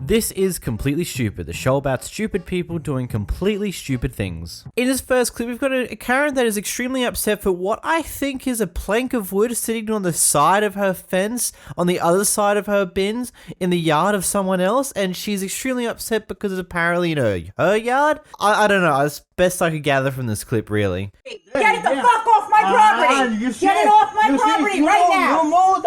This is Completely Stupid, the show about stupid people doing completely stupid things. In this first clip, we've got a Karen that is extremely upset for what I think is a plank of wood sitting on the side of her fence, on the other side of her bins, in the yard of someone else, and she's extremely upset because it's apparently in her yard? I don't know, it's best I could gather from this clip, really. Get it the fuck off my property! Get it off my property right now!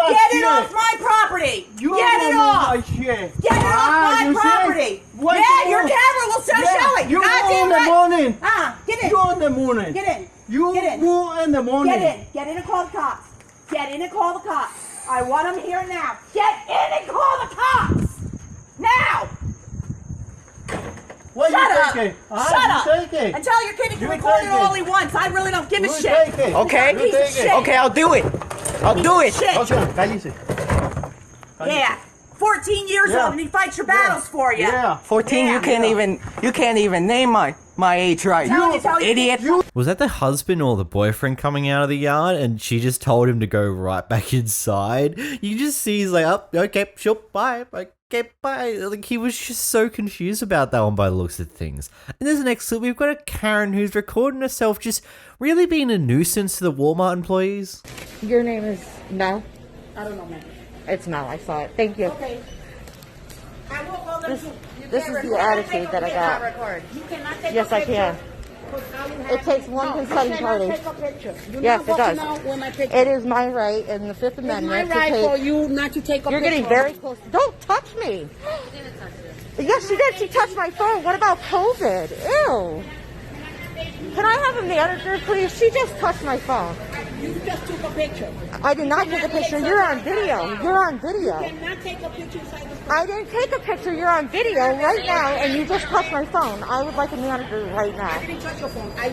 Get it off my property! Get it off! Get it off my property! Yeah, your camera will show it! You go in the morning! Get in! You go in the morning! Get in! You go in the morning! Get in! Get in and call the cops! Get in and call the cops! I want them here now! Get in and call the cops! Now! What Shut you up! taking? Shut up! Taking? And tell your kid he can record it all he wants. I really don't give a shit. Okay? Piece of shit. Okay, I'll do it. I'll do it. Shit. Okay, Yeah. 14 years old and he fights your battles for you. Yeah. 14, you can't even name my age right. Tell idiot. Was that the husband or the boyfriend coming out of the yard and she just told him to go right back inside? You just see he's like, oh, okay, sure, bye. Okay, bye. Like, he was just so confused about that one by the looks of things. And there's the next clip. We've got a Karen who's recording herself just really being a nuisance to the Walmart employees. Your name is Mel? I don't know, man. It's Mel, I saw it. Thank you. Okay. I will call them. This is the attitude that I got. You cannot take Yes, I can. It takes one consenting party. Yes, it does. It is my right in the Fifth Amendment. It's my right for you not to take a picture. You're getting very close. Don't touch me. Yes, she did. She touched my phone. What about COVID? Ew. Can I have a manager, please? She just touched my phone. You just took a picture. I did not take a picture. You're on video. You're on video. You cannot take a picture inside the phone. I didn't take a picture. You're on video right now, and you just touched my phone. I would like a manager right now. I didn't touch your phone. I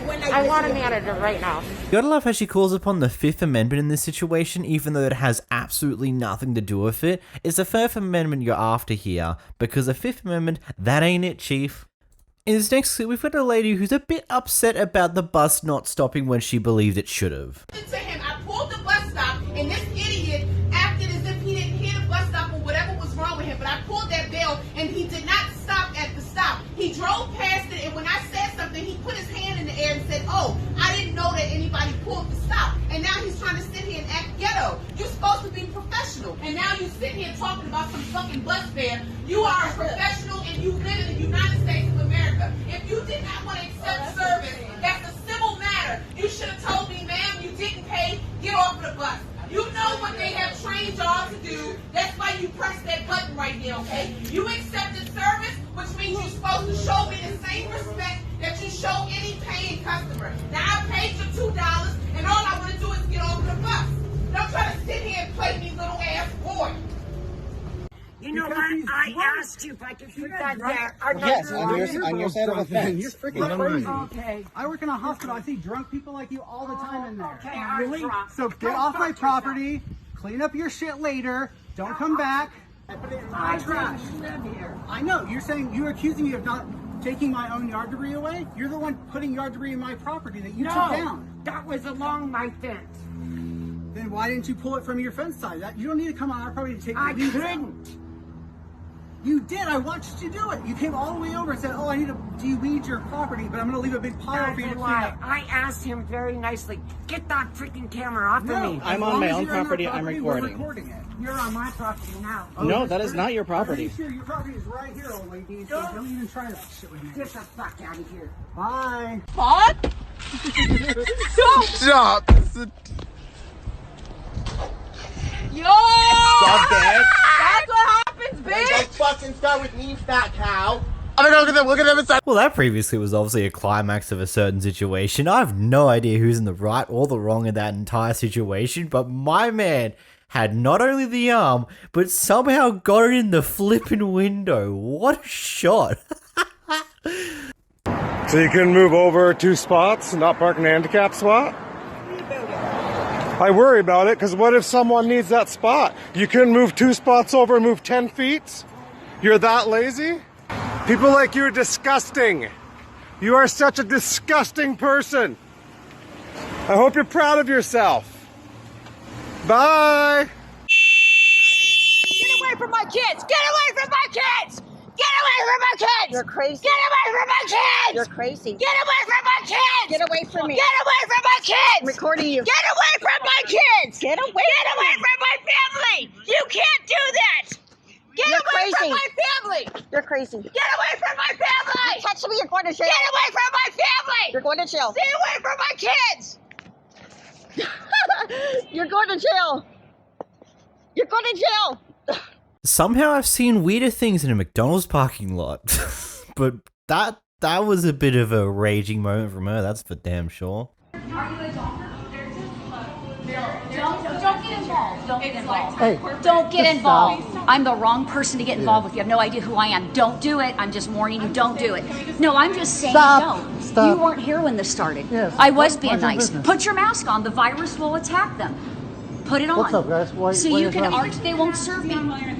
want a manager right now. You gotta love how she calls upon the Fifth Amendment in this situation, even though it has absolutely nothing to do with it. It's the Fifth Amendment you're after here, because the Fifth Amendment, that ain't it, Chief. In this next clip, we've got a lady who's a bit upset about the bus not stopping when she believed it should have. To him, I pulled the bus stop, and this idiot acted as if he didn't hear the bus stop or whatever was wrong with him. But I pulled that bell, and he did not stop at the stop. He drove past it, and when I said something, he put his hand in the air and said, "Oh, I didn't know that anybody pulled the stop." And now he's trying to sit here and act ghetto. You're supposed to be professional, and now you sit here talking about some fucking bus fare. You are a professional, and you live in the United States of America. If you did not want to accept service, that's a civil matter. You should have told me, ma'am, you didn't pay, get off the bus. You know what they have trained y'all to do. That's why you press that button right there, okay? You accepted service, which means you're supposed to show me the same respect that you show any paying customer. Now, I paid you $2, and all I want to do is get off the bus. Don't try to sit here and play me little ass boy. You know what? I asked you if I could put that there. Yes, on your side of the fence. You're freaking crazy. Okay. I work in a hospital. I see drunk people like you all the time in there. Okay, I'm drunk. So get off my property. Clean up your shit later. Don't come back. I put it in my trash. Live here. I know. You're accusing me of not taking my own yard debris away. You're the one putting yard debris in my property that you took down. That was along my fence. Then why didn't you pull it from your fence side? You don't need to come on our property to take I the leaves out. couldn't. You did. I watched you do it. You came all the way over and said, "Oh, I need to de-weed your property, but I'm going to leave a big pile for you to clean up." I asked him very nicely, get that freaking camera off of me. I'm on my own property. I'm recording. We're recording it. You're on my property now. No, that is not your property. Are you sure your property is right here, old lady? So don't even try that shit with me. Get the fuck out of here. Bye. Fuck? Stop. Yo! Stop that. That's what happens, bitch! Don't fucking start with me, fat cow. I'm gonna look at them inside. Well, that previously was obviously a climax of a certain situation. I have no idea who's in the right or the wrong in that entire situation, but my man had not only the arm, but somehow got it in the flipping window. What a shot. So you can move over 2 spots and not park in a handicap spot? I worry about it, because what if someone needs that spot? You couldn't move 2 spots over and move 10 feet? You're that lazy? People like you are disgusting. You are such a disgusting person. I hope you're proud of yourself. Bye. Get away from my kids! Get away from my kids! Get You're crazy. Get away from my kids! You're crazy. Get away from my kids! Get away from me. Get away from my kids! I'm recording you. Get away from my kids! Get away. Get away from my family! You can't do that! Get You're away crazy. from my family! You're crazy. Get away from my family! You touch me, you're going to jail. Get away from my family! You're going to jail. Stay away from my kids! You're going to jail. You're going to jail. Somehow I've seen weirder things in a McDonald's parking lot. But that was a bit of a raging moment from her, that's for damn sure. Are you a doctor? Don't get involved. Don't get involved. Hey, Don't get involved. I'm the wrong person to get involved with. You have no idea who I am. Don't do it. I'm just warning you. Don't do it. No, I'm just saying don't. Stop. You weren't here when this started. Yes. I was being Mind your nice. business. Put your mask on. The virus will attack them. Put it on. What's up, guys? Why so you you can guys- argue. They won't serve me.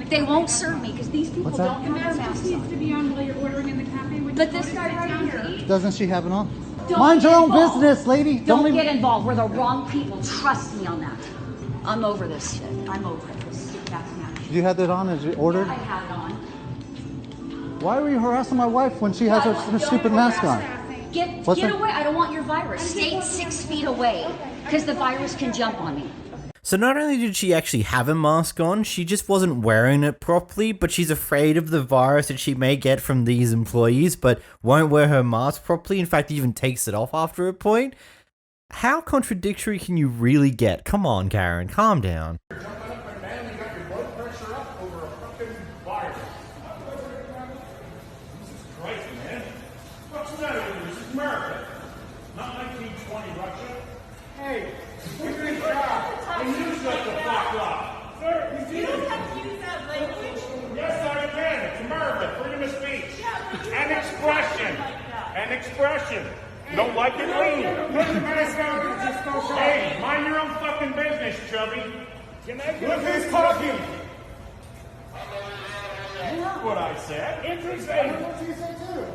They won't serve me because these people What's that? don't have their masks on. To be on while you're ordering in the cafe. But this guy right here. Doesn't she have it on? Don't Mind your get own involved. business, lady. Don't leave- get involved. We're the wrong people. Trust me on that. I'm over this shit. I'm over it. This that's not. You had that on as you ordered? I had it on. Why were you harassing my wife when she has her stupid mask on? Get What's that? away. I don't want your virus. Stay 6 feet away because the virus can jump on me. So not only did she actually have a mask on, she just wasn't wearing it properly, but she's afraid of the virus that she may get from these employees, but won't wear her mask properly. In fact, even takes it off after a point. How contradictory can you really get? Come on, Karen, calm down. Expression. Don't like it, leave. Hey, mind your own fucking business, Chubby. Look who's talking. You heard what I said. Interesting. What did you say too?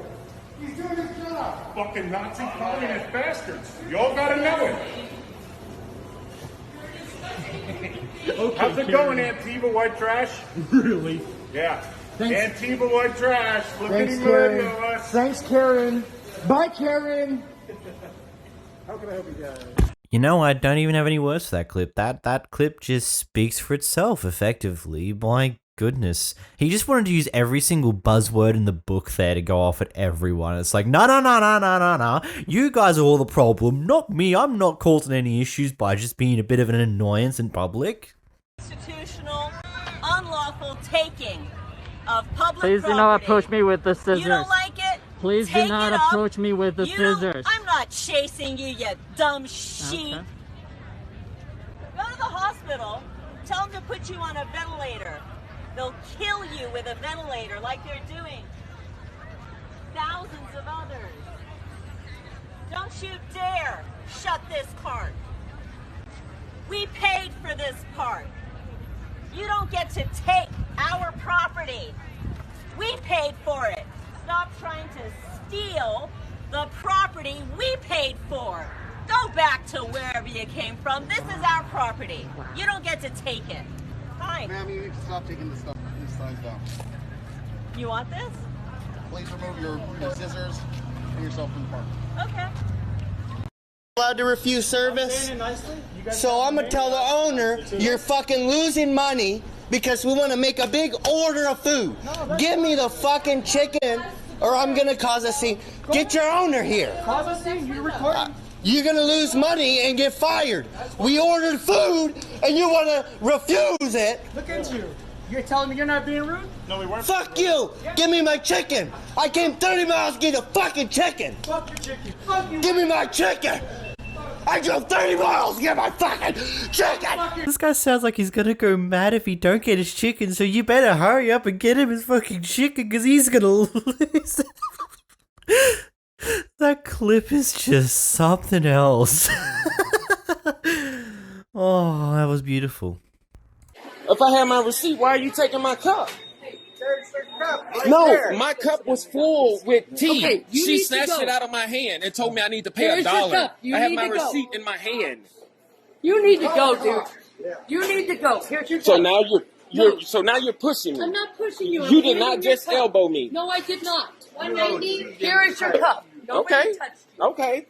He's doing his job. Fucking Nazi communist bastards. You all gotta know it. Okay, how's it going, Antiva White Trash? Really? Yeah. Thanks. Antiva White Trash. Look Thanks, at Karen. us. Thanks, Karen. Bye, Karen. How can I help you guys? You know, I don't even have any words for that clip. That clip just speaks for itself, effectively. My goodness. He just wanted to use every single buzzword in the book there to go off at everyone. It's like, no. You guys are all the problem, not me. I'm not causing any issues by just being a bit of an annoyance in public. Institutional, unlawful taking of public Please do not approach me with the scissors. You don't like it? Please do not approach me with the scissors. I'm not chasing you, you dumb sheep. Okay. Go to the hospital. Tell them to put you on a ventilator. They'll kill you with a ventilator like they're doing thousands of others. Don't you dare shut this park. We paid for this park. You don't get to take our property. We paid for it. Stop trying to steal the property we paid for. Go back to wherever you came from. This is our property. You don't get to take it. Fine. Ma'am, you need to stop taking these signs down. You want this? Please remove your scissors and yourself from the park. Okay. Allowed to refuse service? So I'm gonna tell the owner you're fucking losing money because we want to make a big order of food. Give me the fucking chicken or I'm gonna cause a scene. Get your owner here. Cause a scene? You're recording. You're gonna lose money and get fired. We ordered food and you wanna refuse it. Look into you. You're telling me you're not being rude? No, we weren't. Fuck you. Give me my chicken. I came 30 miles to get a fucking chicken. Fuck your chicken. Fuck you. Give me my chicken. I drove 30 miles to get my fucking chicken. This guy sounds like he's gonna go mad if he don't get his chicken, so you better hurry up and get him his fucking chicken, because he's gonna lose. That clip is just something else. Oh, that was beautiful. If I had my receipt, why are you taking my cup? No, my cup was full with tea. Okay, she snatched it out of my hand and told me I need to pay Here's your $1. cup. You I have need my to go. receipt in my hand. You need to go, dude. You need to go. Here's your So cup. now you're pushing me. I'm not pushing you. You I'm did not handing your just cup. elbow me. No, I did not. $190. Here is your cup. Okay. Okay.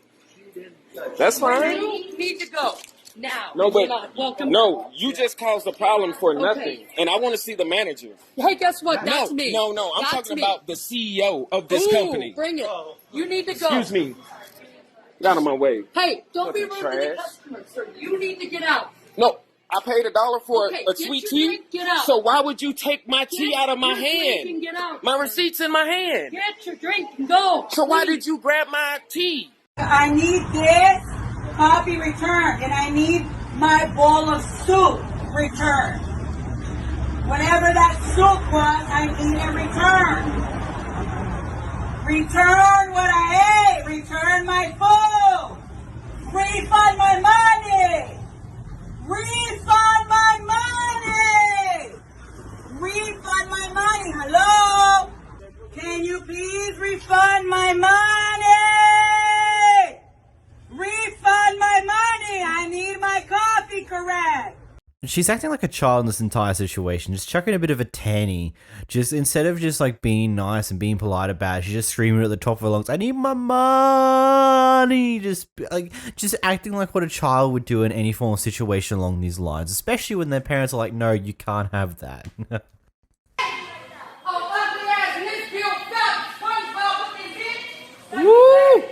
That's fine. You need to go now. No, but Welcome. no, you just caused a problem for nothing, and I want to see the manager. Hey, guess what? That's me. No. I'm That's talking me. about the CEO of this Ooh, company. Bring it. You need to go. Excuse me. Get out of my way. Hey, don't be rude to the Trash. customers, sir. You need to get out. No, I paid $1 for Okay, a get sweet your tea. drink, get out. So why would you take my tea out of my your drink hand? and get out. My receipt's in my hand. Get your drink and go. So why Please. did you grab my tea? I need this coffee returned, and I need my bowl of soup returned. Whatever that soup was, I need it returned. Return what I ate. Return my food. Refund my money. Refund my money. Refund my money. Hello? Can you please refund my money? Refund my money. I need my coffee correct. She's acting like a child in this entire situation, just chucking a bit of a tanny. Just instead of just like being nice and being polite about it, she's just screaming at the top of her lungs, "I need my money!" Just acting like what a child would do in any form of situation along these lines, especially when their parents are like, "No, you can't have that." Woo!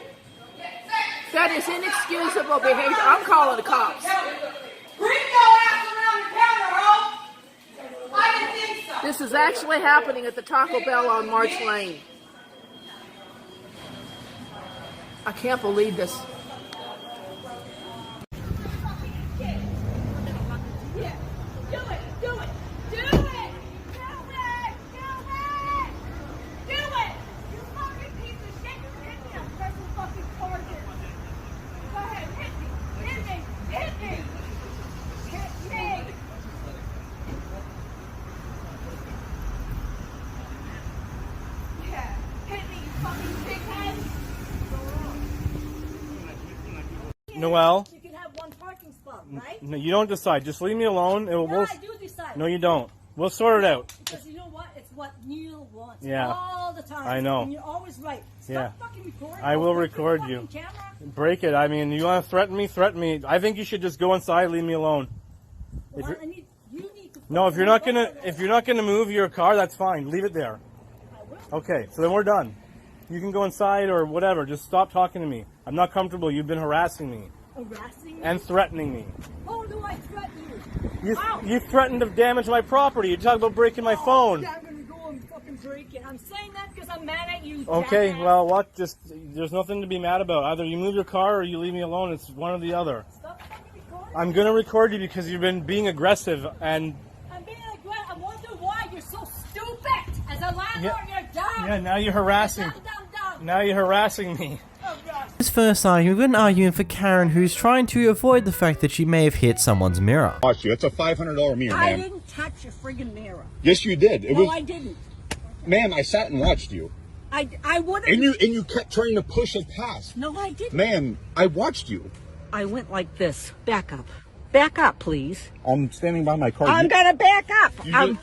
That is inexcusable behavior. I'm calling the cops. Bring your ass around the counter, ho! I didn't think so. This is actually happening at the Taco Bell on March Lane. I can't believe this. Noelle? You can have one parking spot, right? No, you don't decide. Just leave me alone. No, I do decide. No, you don't. We'll sort it out. Because you know what? It's what Neil wants. Yeah. All the time. I know. And you're always right. Stop fucking recording. I will record you. Break it. I mean, you want to threaten me? Threaten me. I think you should just go inside. Leave me alone. Well, you need to. No, if you're not gonna move your car, that's fine. Leave it there. Okay, so then we're done. You can go inside or whatever. Just stop talking to me. I'm not comfortable. You've been harassing me. Harassing me? And threatening me. Oh, do I threaten you? You threatened to damage my property. You talk about breaking my phone. I'm gonna go and fucking break it. I'm saying that because I'm mad at you. Okay, jackass. well, what? Just there's nothing to be mad about. Either you move your car or you leave me alone. It's one or the other. Stop fucking recording. I'm gonna record you because you've been being aggressive and. I'm being aggressive. I wonder why you're so stupid. As a landlord, you're dumb. Yeah, now you're harassing. Now you're harassing me. This first argument, we've got an argument for Karen, who's trying to avoid the fact that she may have hit someone's mirror. Watch you. It's a $500 mirror, I ma'am. didn't touch your friggin' mirror. Yes, you did. I didn't. Ma'am, I sat and watched you. I wouldn't. And you kept trying to push it past. No, I didn't. Ma'am, I watched you. I went like this. Back up. Back up, please. I'm standing by my car. I'm gonna back up.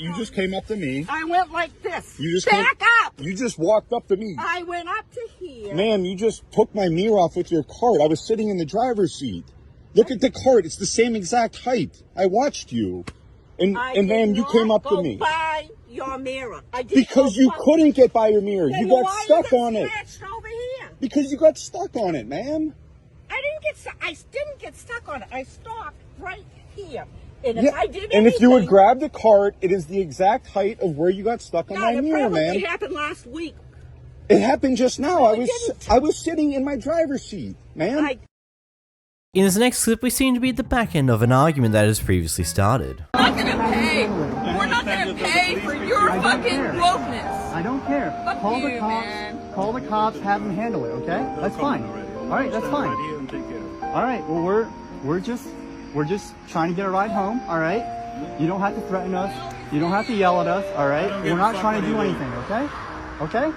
You just came up to me. I went like this. You just back up. You just walked up to me. I went up to here. Ma'am, you just took my mirror off with your cart. I was sitting in the driver's seat. Look at the cart. It's the same exact height. I watched you. And ma'am, you came up to me. By your mirror. Because you couldn't get by your mirror. Then You got why stuck you on it. Over here? Because you got stuck on it, ma'am. I didn't get stuck on it. I stopped right here. And Yeah, if I did and if you would anything- grab the cart, it is the exact height of where you got stuck on my it mirror, probably ma'am. happened last week. It happened just now. No, I was sitting in my driver's seat, ma'am. In this next clip, we seem to be at the back end of an argument that has previously started. We're not gonna pay. We're not gonna pay for your fucking brokenness. I don't care. Fuck Call you, the cops. man. Call the cops. Have them handle it. Okay, that's fine. All right, that's fine. All right. Well, we're just trying to get a ride home. All right. You don't have to threaten us. You don't have to yell at us. All right. We're not trying to do anything. Okay. Okay.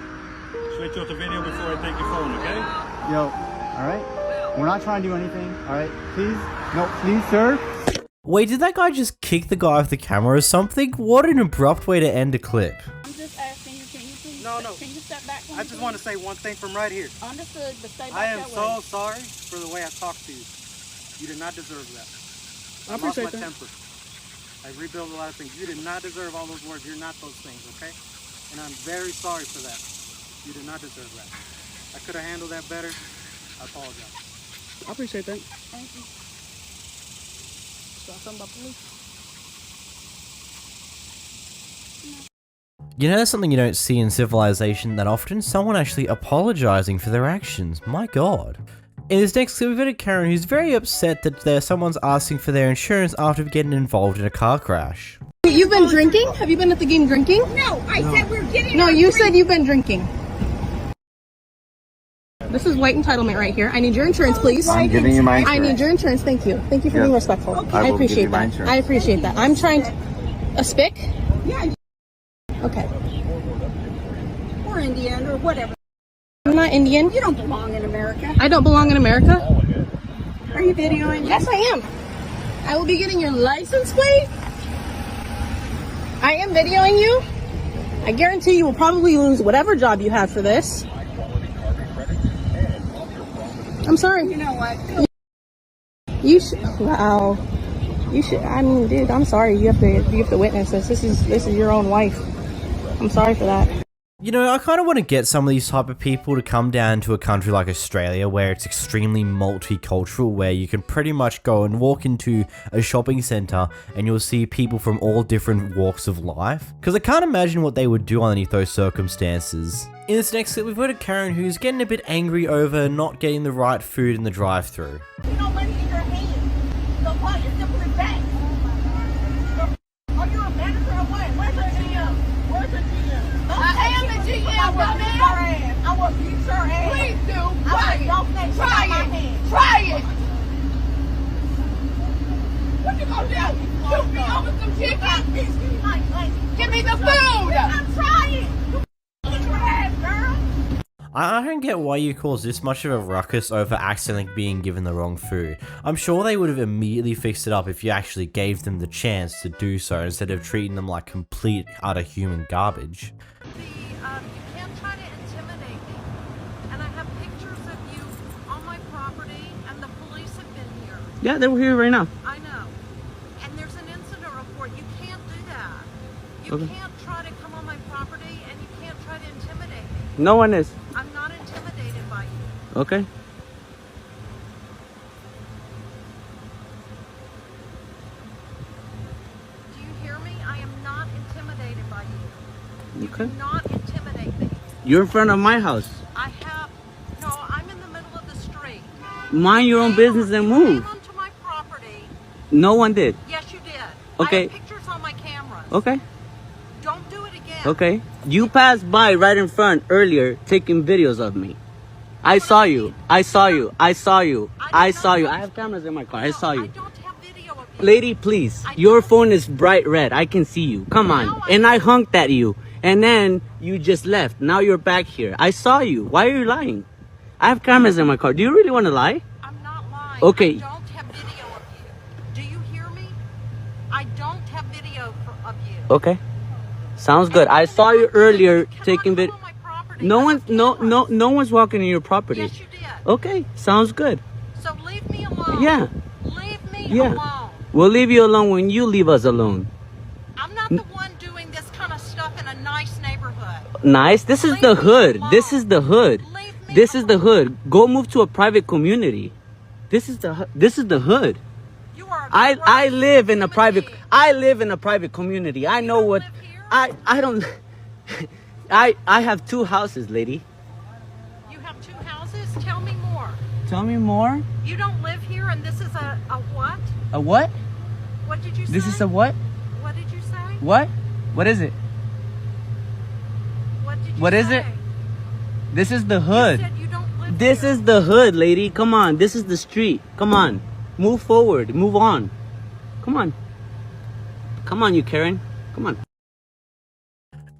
Switch off the video before I take your phone, okay? Yo. All right. We're not trying to do anything. All right. Please. No. Please, sir. Wait, did that guy just kick the guy off the camera or something? What an abrupt way to end a clip. I'm just asking you, can you please? No, no. Can you step back? I just want to say one thing from right here. Understood, but stay back I am that so way. sorry for the way I talked to you. You did not deserve that. I appreciate lost my that. temper. I rebuilt a lot of things. You did not deserve all those words. You're not those things, okay? And I'm very sorry for that. You did not deserve that. I could have handled that better. I apologize. I appreciate that. Thank you. Something about police? You know, there's something you don't see in civilization that often, someone actually apologizing for their actions. My god. In this next clip, we've got a Karen who's very upset that someone's asking for their insurance after getting involved in a car crash. You've been drinking? Have you been at the game drinking? No, I said we're getting. No, you said you've been drinking. This is white entitlement right here. I need your insurance, please. I'm giving you my insurance. I need your insurance. Thank you. Thank you for being respectful. Okay. I I will give appreciate you my that. insurance. I appreciate that. I'm trying to... A spick? Yeah. Okay. Or Indian or whatever. I'm not Indian. You don't belong in America. I don't belong in America? Are you videoing? Yes, I am. I will be getting your license plate. I am videoing you. I guarantee you will probably lose whatever job you have for this. I'm sorry. You know what? You should. Wow. You should. I mean, dude, I'm sorry. You have to witness this. This is your own wife. I'm sorry for that. You know, I kind of want to get some of these type of people to come down to a country like Australia where it's extremely multicultural, where you can pretty much go and walk into a shopping centre and you'll see people from all different walks of life. Because I can't imagine what they would do underneath those circumstances. In this next clip, we've got a Karen who's getting a bit angry over not getting the right food in the drive-thru. No money in your hand. So what? You're simply back. Are you a manager or what? Where's your GM? Where's your GM? I am the GM, dumbass. I will beat your ass. Please do. Try it. Don't say Try my it. hand. Try it. What you gonna do? Shoot me over some chicken? Give me the food. I'm trying. Get your ass, girl. I don't get why you cause this much of a ruckus over accidentally being given the wrong food. I'm sure they would have immediately fixed it up if you actually gave them the chance to do so instead of treating them like complete, utter human garbage. You can't try to intimidate me. And I have pictures of you on my property, and the police have been here. Yeah, they were here right now. I know. And there's an incident report. You can't do that. You Okay. can't try to come on my property, and you can't try to intimidate me. No one is. I'm not intimidated by you. Okay. Do you hear me? I am not intimidated by you. You Okay. cannot intimidate me. You're in front of my house. I have... No, I'm in the middle of the street. Mind your own business and move. Came onto my property. No one did. Yes, you did. Okay. I have pictures on my cameras. Okay. Don't do it again. Okay. You passed by right in front earlier taking videos of me. I saw you. I saw you. I saw you. I saw you. I have cameras in my car. I saw you. Lady, please. Your phone is bright red. I can see you. Come on. And I honked at you. And then you just left. Now you're back here. I saw you. Why are you lying? I have cameras in my car. Do you really want to lie? I'm not lying. Okay. I don't have video of you. Do you hear me? I don't have video of you. Okay. Sounds good. I saw you earlier taking video. No one's walking in your property. Yes, you did. Okay. Sounds good. So leave me alone. Yeah. Leave me Yeah. alone. We'll leave you alone when you leave us alone. I'm not the one doing this kind of stuff in a nice neighborhood. Nice. This is the hood. This is the hood. This is the hood. Go move to a private community. This is the hood. I live in a private community. I know what I don't I have 2 houses, lady. You have 2 houses? Tell me more. Tell me more. You don't live here and this is a what? A what? What did you say? This is a what? What did you say? What? What is it? What did you What say? is it? This is the hood. You said you don't live This here. is the hood, lady. Come on. This is the street. Come on. Move forward. Move on. Come on. Come on, you Karen. Come on.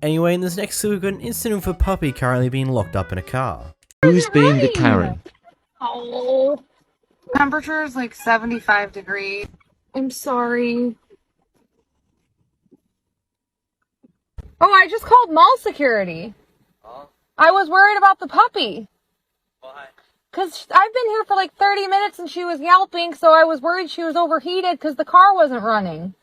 Anyway, in this next clip, we've got an incident with a puppy currently being locked up in a car. Who's being the Karen? Oh. Temperature is like 75 degrees. I'm sorry. Oh, I just called mall security. I was worried about the puppy. Why? Because I've been here for like 30 minutes and she was yelping, so I was worried she was overheated because the car wasn't running.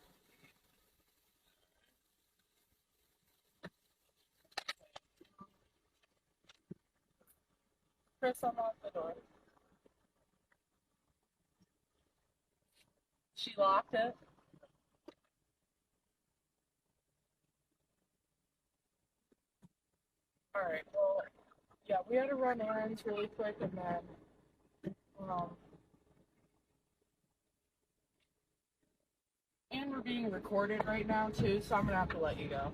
Chris, unlock the door. She locked it. Alright, well, yeah, we had to run errands really quick and then, and we're being recorded right now too, so I'm gonna have to let you go.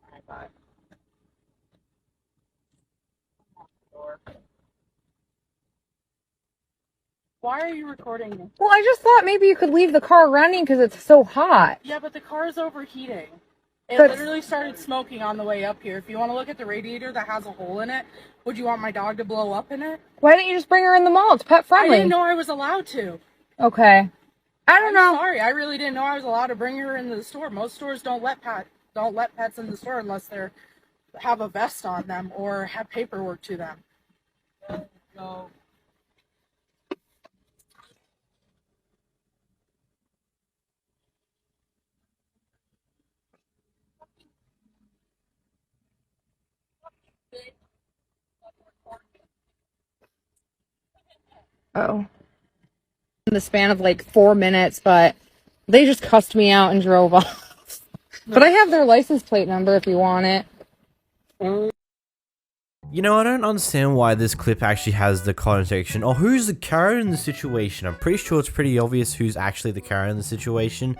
Alright, bye. Why are you recording me? Well, I just thought maybe you could leave the car running because it's so hot. Yeah, but the car is overheating. It But- literally started smoking on the way up here. If you want to look at the radiator that has a hole in it, would you want my dog to blow up in it? Why didn't you just bring her in the mall? It's pet friendly. I didn't know I was allowed to. Okay. I'm sorry, I really didn't know I was allowed to bring her into the store. Most stores don't let pets in the store unless they're have a vest on them or have paperwork to them. So. Oh. In the span of like 4 minutes, but they just cussed me out and drove off. But I have their license plate number if you want it. You know, I don't understand why this clip actually has the connotation, or who's the Karen in the situation. I'm pretty sure it's pretty obvious who's actually the Karen in the situation.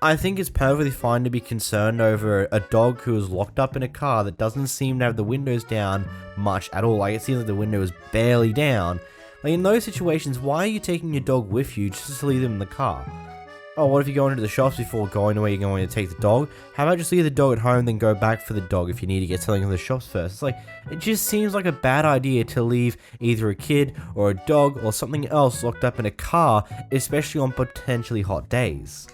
I think it's perfectly fine to be concerned over a dog who is locked up in a car that doesn't seem to have the windows down much at all. Like, it seems like the window is barely down. Like, in those situations, why are you taking your dog with you just to leave them in the car? Oh, what if you go into the shops before going where you're going to take the dog? How about just leave the dog at home, then go back for the dog if you need to get something in the shops first? It's like, it just seems like a bad idea to leave either a kid or a dog or something else locked up in a car, especially on potentially hot days.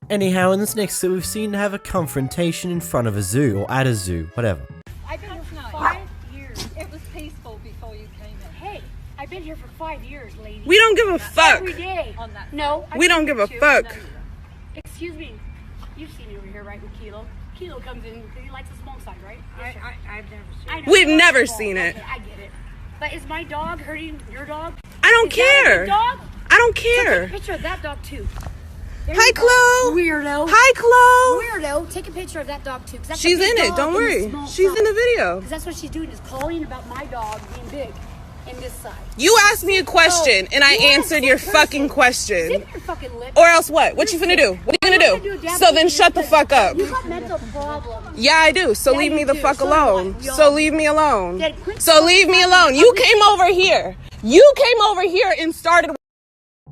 Anyhow, in this next clip, we've seen to have a confrontation in front of a zoo, or at a zoo, whatever. I've been here for 5 years. It was peaceful before you came in. Hey, I've been here for 5 years, lady. We don't give a fuck. Every day. No. We don't give a fuck. No, excuse me. You've seen me over here, right, with Kilo? Kilo comes in because he likes the smoke side, right? Yes, I've never seen it. We've never seen it. Okay, I get it. But is my dog hurting your dog? I don't care. Dog? I don't care. Take a picture of that dog, too. Hi, Chloe. Weirdo. Hi, Chloe. Weirdo. Take a picture of that dog, too. She's in it. Don't worry. She's in the video. Because that's what she's doing, is calling about my dog being big in this side. You asked me a question, and I answered your fucking question. Zip your fucking lip. Or else what? What you finna do? What you gonna do? So then shut the fuck up. You got mental problems. Yeah, I do. So Yeah, leave me you the do. fuck So do alone. I. So leave me alone. Then quit So leave me alone. You came over here. You came over here and started.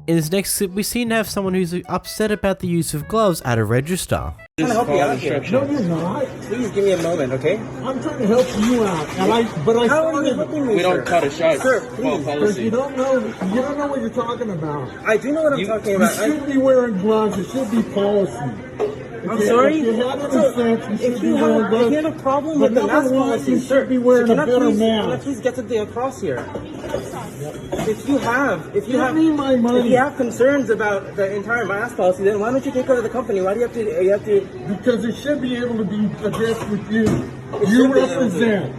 In this next clip, we seem to have someone who's upset about the use of gloves at a register. I'm trying to help you out here. No, you're not. Please give me a moment, okay? I'm trying to help you out, and How are you helping me? We don't cut a shot. Sir, please. Because you don't know what you're talking about. I do know what I'm talking about. You should be wearing gloves. It should be policy. I'm sorry? If you have any sense, you should be wearing gloves. If you have a problem with the mask policy, you should be wearing a better mask. Can I please get something across here? If you have concerns about the entire mask policy, then why don't you take over the company? Why do you have to? Because it should be able to be addressed with you. You represent.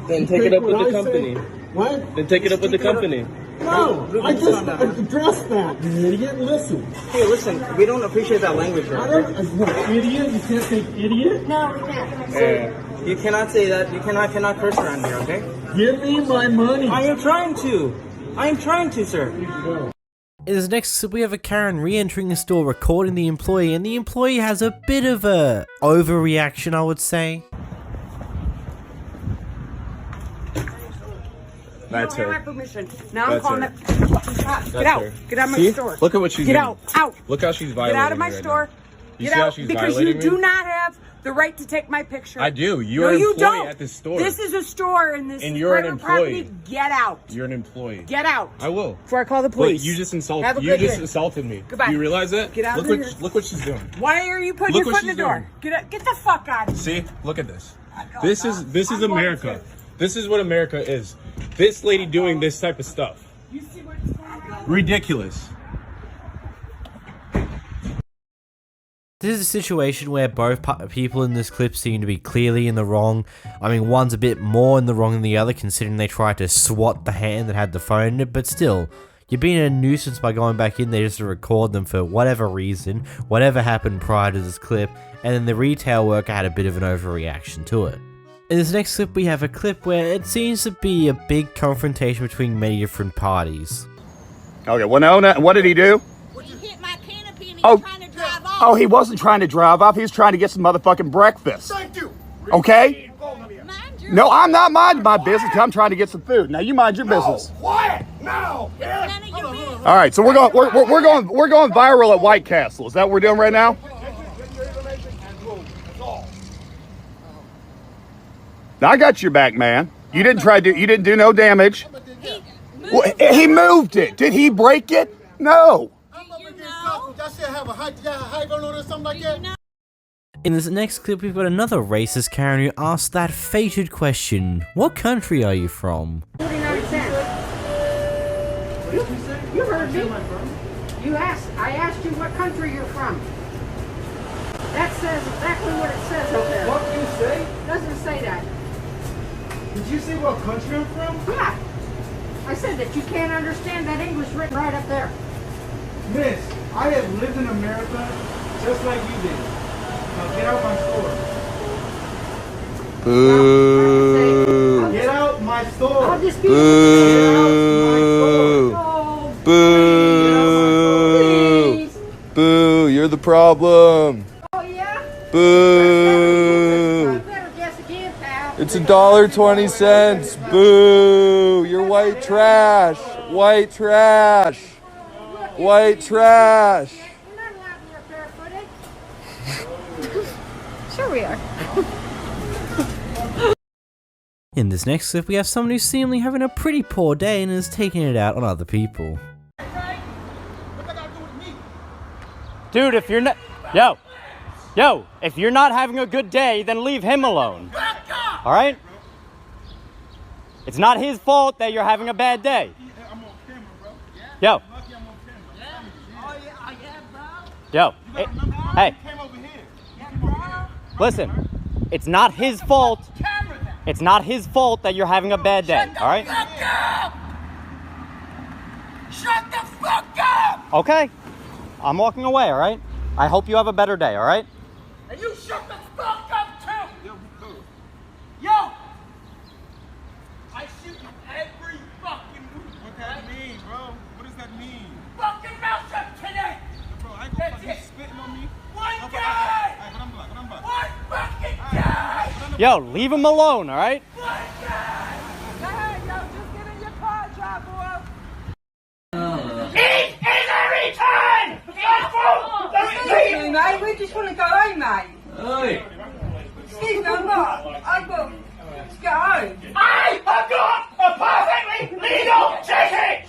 Then take it up with the company. What? Then take it up with the company. No, I just addressed that, you idiot. Listen. Hey, listen. We don't appreciate that language, right? Idiot? You can't say idiot? No, we can't. You cannot say that. You cannot curse around here, okay? Give me my money. I am trying to, sir. In this next clip, we have a Karen re-entering the store, recording the employee, and the employee has a bit of a overreaction, I would say. That's her. My permission. Now That's I'm calling her. Get out. Get out of my See? store. Look at what she's Get doing. out. Out. Look how she's violating Get out of my me right store. now. You Get see how out she's because you violating me? do not have the right to take my picture. I do. You're an you employee don't. at this store. This is a store and this And is you're an private property. employee. Get out. You're an employee. Get out. I will. Before I call the police. Wait, you just Have a insulted good me. day. Goodbye. You realize that? Get out look of what, here. Look what she's doing. Why are you putting Look your what foot in the she's door? Get the fuck out of here. See? Look at this. This is America. This is what America is. This lady doing this type of stuff. Ridiculous. This is a situation where both people in this clip seem to be clearly in the wrong. I mean, one's a bit more in the wrong than the other, considering they tried to swat the hand that had the phone in it, but still, you're being a nuisance by going back in there just to record them for whatever reason, whatever happened prior to this clip, and then the retail worker had a bit of an overreaction to it. In this next clip, we have a clip where it seems to be a big confrontation between many different parties. Okay, well, no, what did he do? He hit my canopy and he was trying to drive off. Oh, he wasn't trying to drive off. He was trying to get some motherfucking breakfast. Okay? No, I'm not minding my business. I'm trying to get some food. Now you mind your business. Quiet now. All right, so we're going viral at White Castle. Is that what we're doing right now? I got your back, man. You didn't do no damage. He moved it. Did he break it? No. In this next clip, we've got another racist Karen who asks that fated question: what country are you from? 49 cents. You heard me. I asked you what country you're from. That says exactly what it says up there. What do you say? It doesn't say that. Did you say what country I'm from? Yeah. I said that you can't understand that English written right up there. Miss, I have lived in America just like you did. Now get out my store. Boo. Get out my store. I'll just be Boo. Boo. Boo. You're the problem. Oh, yeah? Boo. Better guess again, pal. It's $1.20. Boo. You're white trash. White trash. White trash. You're not allowed to wear barefooted. Sure we are. In this next clip, we have someone who's seemingly having a pretty poor day and is taking it out on other people. Dude, if you're not... Yo, if you're not having a good day, then leave him alone. Alright? It's not his fault that you're having a bad day. Yo. Hey. Listen, it's not his fault. It's not his fault that you're having a bad day, alright? Shut the fuck up! Okay. I'm walking away, alright? I hope you have a better day, alright? And you shut the fuck up too! Yo! I shoot you every fucking move. What does that mean, bro? What does that mean? Fucking mouth shut today! Bro, I ain't gonna fucking spitting on me. One guy! One fucking guy! Yo, leave him alone, alright? One guy! Hey, yo, just get in your car, job, boy! It is every time! Excuse me, mate, we just want to go home, mate. Hey! Excuse me, I've got to go home. I have got a perfectly legal ticket!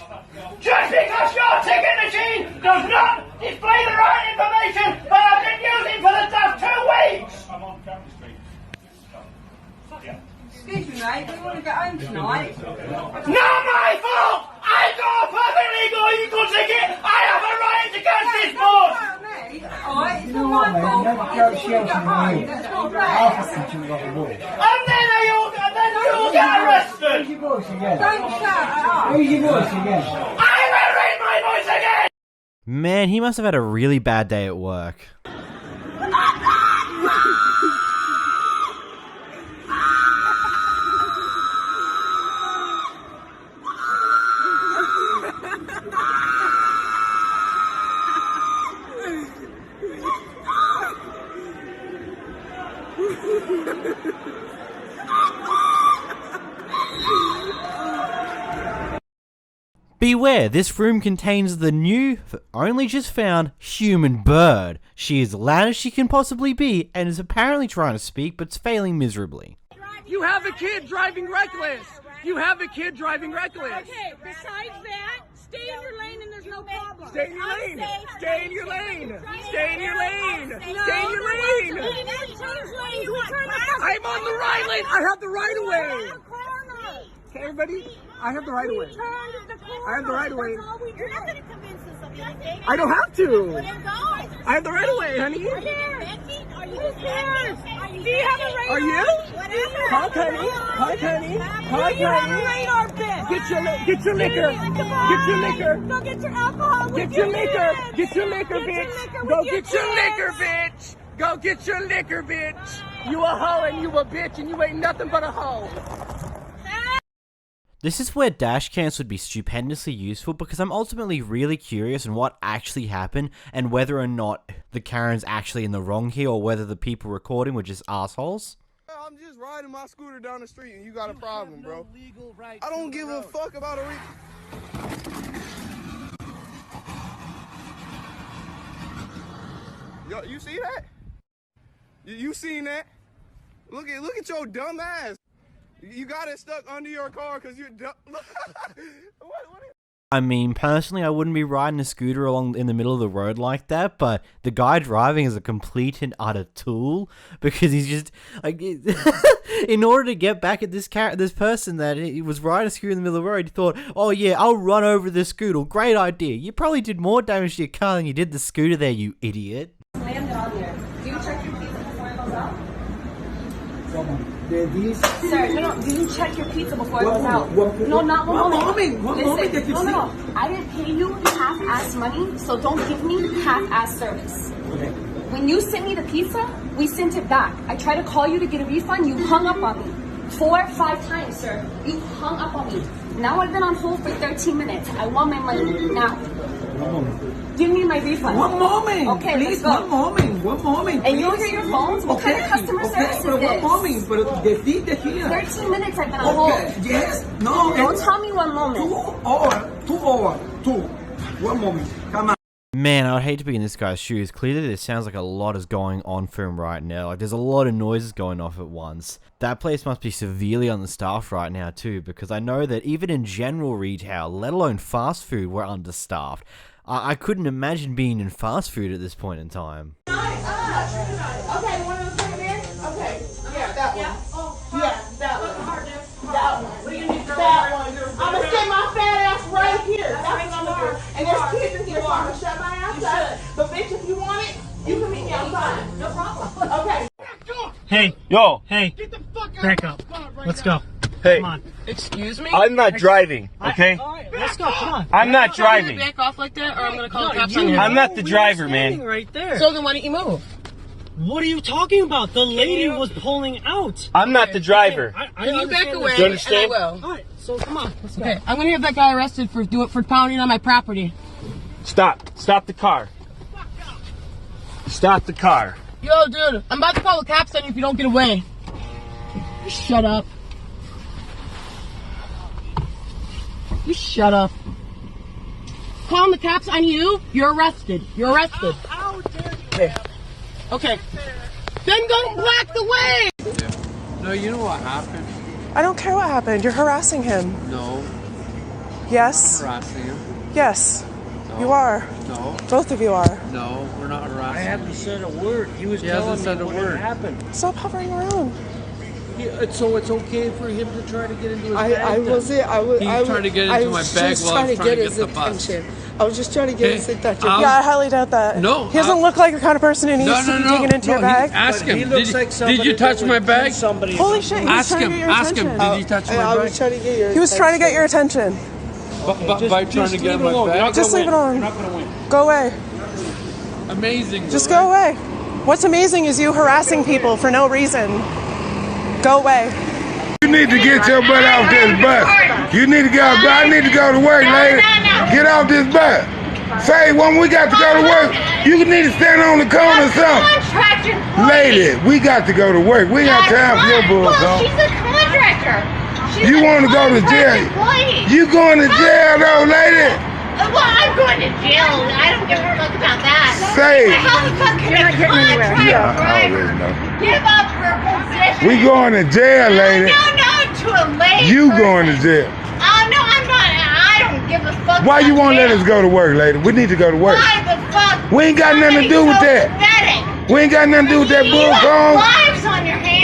Just because your ticket machine does not display the right information that I've been using for the last 2 weeks! I'm on County Street. Excuse me, mate, we want to get home tonight. Not my fault! I got a perfectly legal ticket! I have a right to catch this board! Alright, it's not my fault. I just want to get home. That's not right. And then you'll get arrested! Don't shout at us! Raise your voice again. I will raise my voice again! Man, he must have had a really bad day at work. Beware, this room contains the new, only just found, human bird. She is loud as she can possibly be, and is apparently trying to speak, but failing miserably. You have a kid driving reckless! You have a kid driving reckless! Okay, besides that, stay in your lane and there's Stay in your lane. Stay in your lane. Stay in your lane. Stay in your lane. I'm on the right lane. I have the right of way. Okay, everybody? I have the right of way. I have the right of way. You're not going to convince us of anything. I don't have to. Well, then go. I have the right of way, honey. Are you inventing? Are you inventing? Do you have a radar? Are you? Whatever. Hi, honey. Hi, honey. Hi, Do you have a honey. radar, bitch? Get your liquor. Get your liquor. Go get your alcohol with Get your liquor. kids. Get your liquor, bitch. Go get your liquor, bitch. Go get your liquor, bitch. You a hoe and you a bitch and you ain't nothing but a hoe. This is where dash cams would be stupendously useful because I'm ultimately really curious on what actually happened and whether or not the Karen's actually in the wrong here or whether the people recording were just assholes. I'm just riding my scooter down the street and you got a problem, bro. I don't give a fuck about a Yo, you see that? You seen that? Look at your dumb ass. You got it stuck under your car because you're dumb. I mean, personally, I wouldn't be riding a scooter along in the middle of the road like that, but the guy driving is a complete and utter tool because he's just like, in order to get back at this person that he was riding a scooter in the middle of the road, he thought, oh yeah, I'll run over the scooter. Great idea. You probably did more damage to your car than you did the scooter there, you idiot. Slammed it on there. Do you check your pizza before it goes out? Sir, no, do you check your pizza before it goes out? No, not one moment. One moment that you No. I didn't pay you half-ass money, so don't give me half-ass service. Okay. When you sent me the pizza, we sent it back. I tried to call you to get a refund, you hung up on me. 4 or 5 times, sir. You hung up on me. Now I've been on hold for 13 minutes. I want my money now. One moment. Give me my refund. One moment. Okay, please, let's go. One moment. And you don't hear your phones? What kind of customer service is but this? one moment. But decide here. 13 minutes I've been on hold. Yes. No. Don't tell me 1 moment. 2 hours. 2. 1 moment. Come on. Man, I would hate to be in this guy's shoes. Clearly, this sounds like a lot is going on for him right now. Like, there's a lot of noises going off at once. That place must be severely understaffed right now, too, because I know that even in general retail, let alone fast food, we're understaffed. I couldn't imagine being in fast food at this point in time. Okay, one of them in? Okay, yeah, that one. Yeah, that one. That one. What do you need? That one. I'm gonna sit my fat ass right here. That's what I'm gonna do. And there's kids in here, so I'm gonna shut my ass up. But bitch, if you want it, you can meet me outside. No problem. Okay. Hey. Yo. Hey. Get the fuck out Back of up. my spot right Let's now. go. Hey. Come on. Excuse me? I'm not driving, okay? Alright, let's go. Come on. I'm not driving. Back off like that, or I'm gonna call the cops on you. I'm not the driver, man. Right there. So then why don't you move? What are you talking about? The lady was pulling out. I'm not the driver. Can you back away? Do you understand? And I will. Alright, so come on. Let's go. Okay, I'm gonna have that guy arrested for pounding on my property. Stop. Stop the car. Stop the car. Yo, dude, I'm about to call the cops on you if you don't get away. Shut up. You shut up. Calling the cops on you, you're arrested. You're arrested. How dare you? Okay. Then go block the way! No, you know what happened? I don't care what happened. You're harassing him. No. Yes. I'm harassing him. Yes. No. You are. No. Both of you are. No, we're not harassing I haven't said a word. He was He telling hasn't said me a what word. had happened. Stop hovering around. So it's okay for him to try to get into his bag? I was He's trying to get into my bag while I'm trying to get the bus. I was just trying to get his attention. I'll- Yeah, I highly doubt that. No, He doesn't look like the kind of person who needs to be digging into your bag. Ask him. He looks like somebody Did you touch that my would bag? do somebody. Holy shit, he was Ask trying him. to get your Ask attention. him. Did he touch my I bag? was trying to get your He was trying to get your attention. By trying to get in my bag? Just leave it alone. Go away. Amazing. Just go away. What's amazing is you harassing people for no reason. Go away. You need to get your butt off this bus. You need to go. I need to go to work, lady. Get off this bus. Say when we got to go to work, you need to stand on the corner or something. Lady, we got to go to work. We ain't got time for your bullshit. She's a contractor. You want to go to jail? You going to jail though, lady? Well, I'm going to jail. I don't give a fuck about that. Say. How the fuck can a contractor Yeah, I already know. give up her position? We going to jail, lady. No, to a lady. You going to jail? No, I'm not. I don't give give a fuck. Why you won't let us go to work, lady? We need to go to work. Why the fuck? We ain't got nothing to do with that. Pathetic. We ain't got nothing to do with that bull gone. Lives on your hands.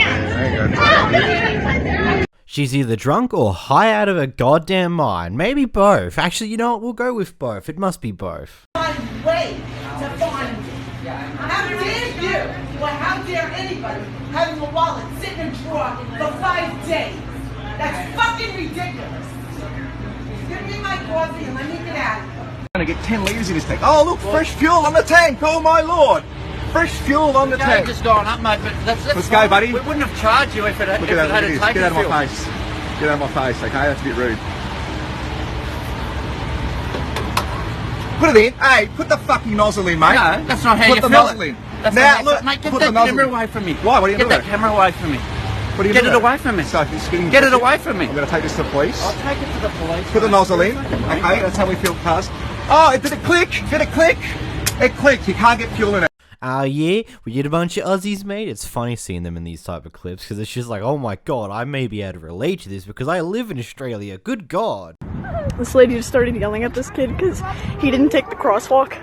She's either drunk or high out of her goddamn mind. Maybe both. Actually, you know what? We'll go with both. It must be both. Way to find you. How dare you? Well, how dare anybody having a wallet sitting in a drawer for 5 days? That's fucking ridiculous. Give me my coffee and let me get out of here. I'm gonna get 10 liters in this tank. Oh, look, fresh fuel on the tank. Oh, my lord. Fresh fuel on the tank. Just going up, mate, but that's Let's go, buddy. We wouldn't have charged you if it had Look at that, taken get out of fuel. my face. Get out of my face, okay? That's a bit rude. Put it in. Hey, put the fucking nozzle in, mate. No, that's not how put you the fill nozzle it. in. That's now, not how look, mate, get put that the nozzle camera in. away from me. Why? What are you Get doing? that camera away from me. What are you Get doing? it away from me. So, it's getting Get it away from me. I'm going to take this to the police. I'll take it to the police. Put the nozzle in. Okay, that's how we fill cars. Oh, did it click? Did it click? It clicked. You can't get fuel in it. Yeah, we get a bunch of Aussies, mate. It's funny seeing them in these type of clips because it's just like, oh my god, I may be able to relate to this because I live in Australia. Good god. This lady just started yelling at this kid because he didn't take the crosswalk.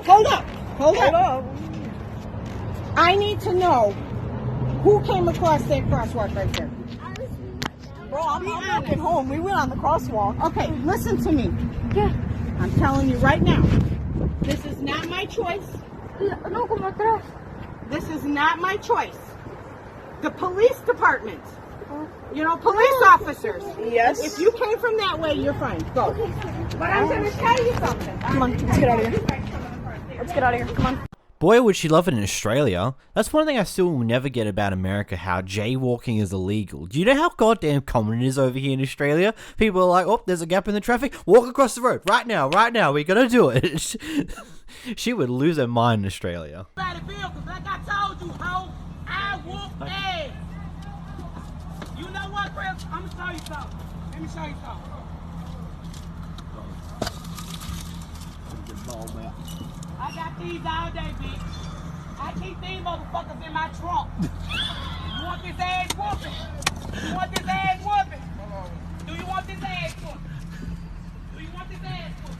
Hold up. Hold up. I need to know who came across that crosswalk right there. Bro, I'm walking home. We went on the crosswalk. Okay, listen to me. Yeah. I'm telling you right now. This is not my choice. This is not my choice. The police department. You know, police officers. Yes. If you came from that way, you're fine. Go. But I'm going to tell you something. Come on, let's get out of here. Let's get out of here. Come on. Boy, would she love it in Australia. That's one thing I still will never get about America, how jaywalking is illegal. Do you know how goddamn common it is over here in Australia? People are like, oh, there's a gap in the traffic. Walk across the road. Right now, we're gonna do it. She would lose her mind in Australia. Like I told you, ho, I whoop ass. You know what, Chris? I'm gonna show you something. Let me show you something. I got these all day, bitch. I keep these motherfuckers in my trunk. You want this ass whooping? You want this ass whooping? Do you want this ass whooping? Do you want this ass whooping?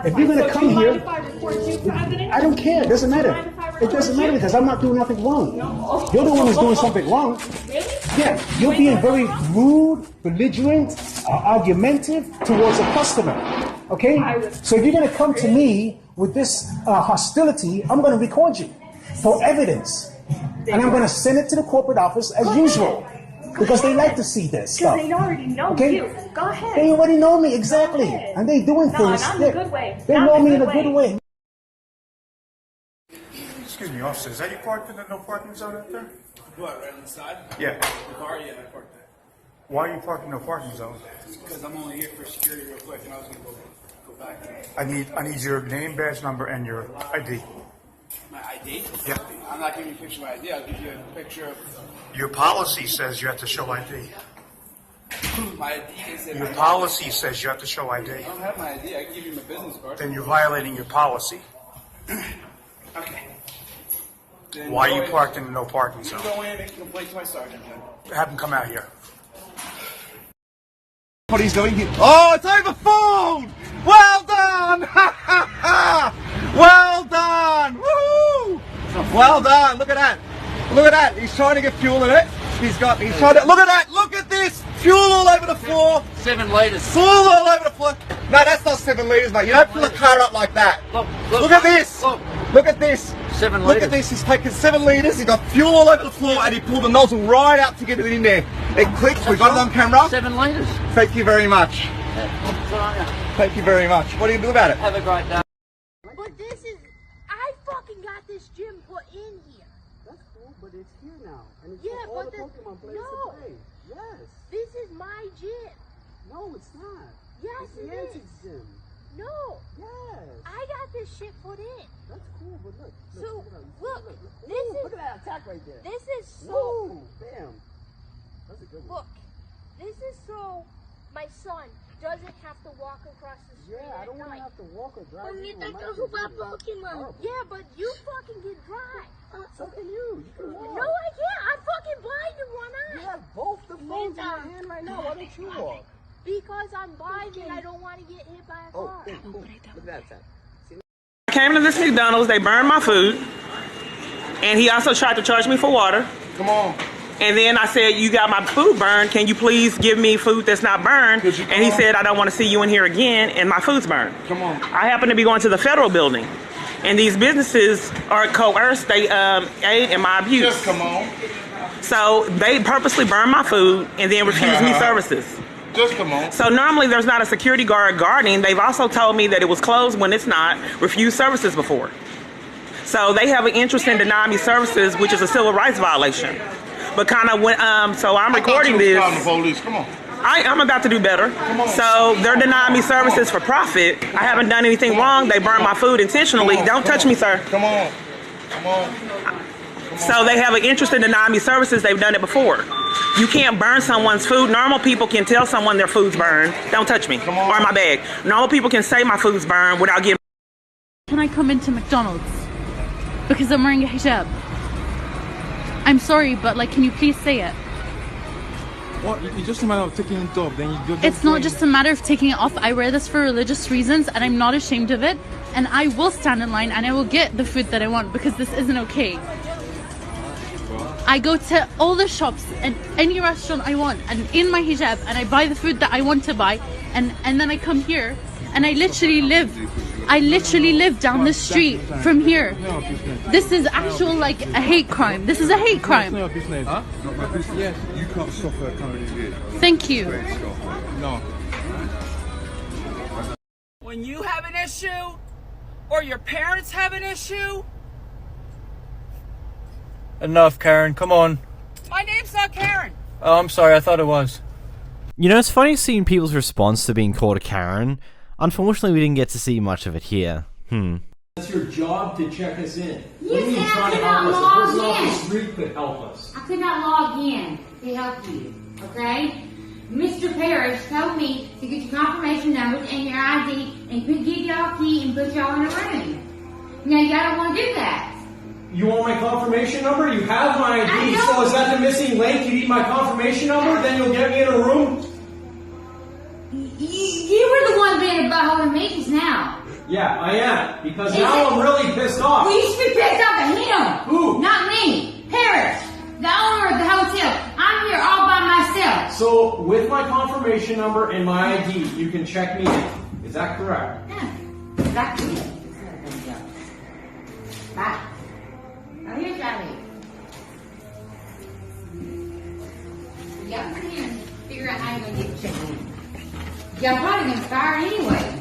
If you're going to come here, I don't care. It doesn't matter. It doesn't matter because I'm not doing nothing wrong. You're the one who's doing something wrong. Yeah, you're being very rude, belligerent, argumentative towards a customer. Okay? So if you're going to come to me with this hostility, I'm going to record you for evidence. And I'm going to send it to the corporate office as usual. Because they like to see this stuff. Because they already know you. Go ahead. They already know me, exactly. And they doing things. Not in a good way. They know me in a good way. Excuse me, officer, is that you parked in the no parking zone out there? What, right on the side? Yeah. The car, yeah, I parked there. Why are you parking no parking zone? Because I'm only here for security real quick, and I was going to go back. I need your name, badge number, and your ID. My ID? Yeah. I'm not giving you a picture of my ID. I'll give you a picture of... Your policy says you have to show ID. My ID is... Your policy says you have to show ID. I don't have my ID. I can give you my business card. Then you're violating your policy. Okay. Then Why are you parked in the no parking You zone? go in and complain to my sergeant then. Have him come out here. What he's doing here. Oh, it's over phone! Well done! Well done! Woohoo! Well done! Look at that! Look at that! He's trying to get fuel in it. He's trying to, look at that! Look at this! Fuel all over the floor! 7 litres. Fuel all over the floor! No, that's not 7 litres, mate. You don't fill a car up like that. Look at this! Look at this! 7 Look litres. at this, he's taken 7 litres, he's got fuel all over the floor, and he pulled the nozzle right out to get it in there. It clicked, we got it on camera. 7 litres. Thank you very much. Thank you very much. What do you do about it? Have a great day. But this is, I fucking got this gym put in here. That's cool, but it's here now. And it's Yeah, for all but the Pokemon players no. to play. Yes. This is my gym. No, it's not. Yes, it's the it Antics is. gym. No. Yes. I got this shit put in. That's cool, but look. So, look, this Ooh, is... look at that attack right there. This is so... Woo, bam. That's a good one. Look, this is so my son doesn't have to walk across the street. Yeah, I don't want to have to walk or drive. Yeah, but you fucking get dry. So can you. You can walk. No, I can't. I'm fucking blind in one eye. You have both the phones in your hand right now. Why don't you walk? Because I'm blind and I don't want to get hit by a car. Look at that attack. I came to this McDonald's, they burned my food, and he also tried to charge me for water. Come on. And then I said, you got my food burned, can you please give me food that's not burned? And he said, I don't want to see you in here again, and my food's burned. Come on. I happen to be going to the federal building, and these businesses are coerced, they aid in my abuse. Just come on. So they purposely burned my food and then refused me services. Just come on. So normally there's not a security guard guarding. They've also told me that it was closed when it's not, refused services before. So they have an interest in denying me services, which is a civil rights violation. But kind of when, so I'm recording this. The police. Come on. I'm about to do better. So they're denying me services for profit. I haven't done anything wrong. They burned my food intentionally. Don't touch me, sir. Come on. Come on. So they have an interest in denying me services. They've done it before. You can't burn someone's food. Normal people can tell someone their food's burned. Don't touch me or my bag. Normal people can say my food's burned without getting... Can I come into McDonald's? Because I'm wearing a hijab. I'm sorry, but like, can you please say it? What? It's just a matter of taking it off. Then you It's not just a matter of taking it off. I wear this for religious reasons, and I'm not ashamed of it. And I will stand in line, and I will get the food that I want because this isn't okay. I go to all the shops and any restaurant I want, and in my hijab, and I buy the food that I want to buy, and then I come here, and I literally live down the street from here. This is actual like a hate crime. This is a hate crime. Huh? Not my business. Yes. You can't stop her coming in here. Thank you. No. When you have an issue, or your parents have an issue. Enough, Karen. Come on. My name's not Karen. Oh, I'm sorry. I thought it was. You know, it's funny seeing people's response to being called a Karen. Unfortunately, we didn't get to see much of it here. It's your job to check us in. You We said I trying to could help not us. A log person off in. the street could help us. I could not log in to help you, okay? Mr. Parrish told me to get your confirmation numbers and your ID and give y'all a key and put y'all in a room. Now y'all don't want to do that. You want my confirmation number? You have my I ID. don't. So is that the missing link? You need my confirmation number? Then you'll get me in a room? You were the one being a butthole in me just now. Yeah, I am. Because now I'm really pissed off. Well, you should be pissed off at him. Who? Not me. Parrish, the owner of the hotel. I'm here all by myself. So with my confirmation number and my ID, you can check me in. Is that correct? That's it. Bye. Now here's Johnny. Y'all come here and figure out how you're gonna get checked in. Y'all probably gonna fire anyway.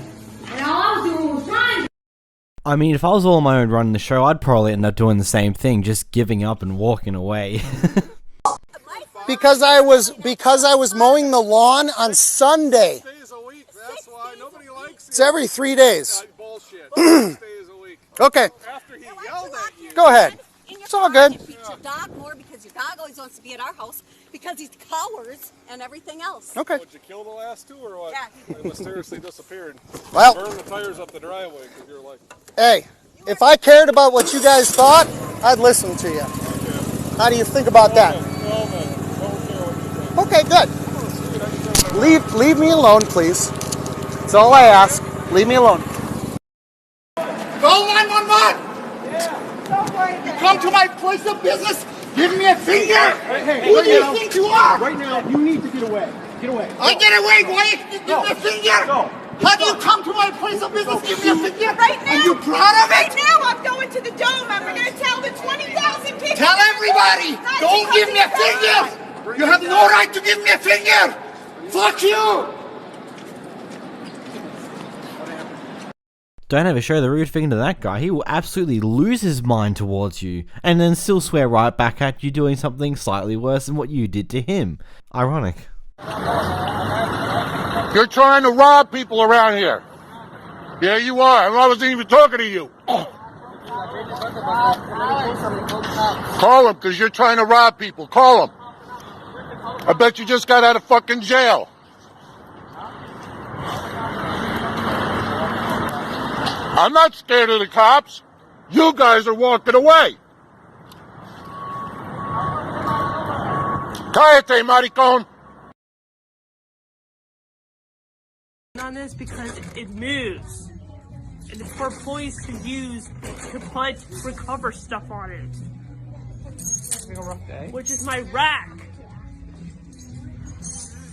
And all I was doing was trying to. I mean, if I was all on my own running the show, I'd probably end up doing the same thing, just giving up and walking away. Because I was mowing the lawn on Sunday. It's every 3 days. Okay. Go ahead. It's all good. You beat your dog more because your dog always wants to be at our house because he cowers and everything else. Okay. Did you kill the last two or what? Yeah. They mysteriously disappeared. Well. Burn the tires up the driveway because you're like. Hey, if I cared about what you guys thought, I'd listen to you. How do you think about that? Okay, good. Leave me alone, please. That's all I ask. Leave me alone. Call 911! You come to my place of business, give me a finger! Who do you think you are? Right now, you need to get away. Get away. I get away, why you give me a finger? Go. How do you come to my place of business, give me a finger? Right now, Are you proud of right it? now I'm going to the dome and we're going to tell the 20,000 people. Tell everybody, don't give me a finger! You have no right to give me a finger! Fuck you! Don't ever show the rude finger to that guy. He will absolutely lose his mind towards you, and then still swear right back at you doing something slightly worse than what you did to him. Ironic. You're trying to rob people around here. Yeah, you are. I wasn't even talking to you. Call them, because you're trying to rob people. Call them. I bet you just got out of fucking jail. I'm not scared of the cops. You guys are walking away. Cállate, maricón. On this because it moves. And it's for employees to use to put recover stuff on it. Having a rough day. Which is my rack.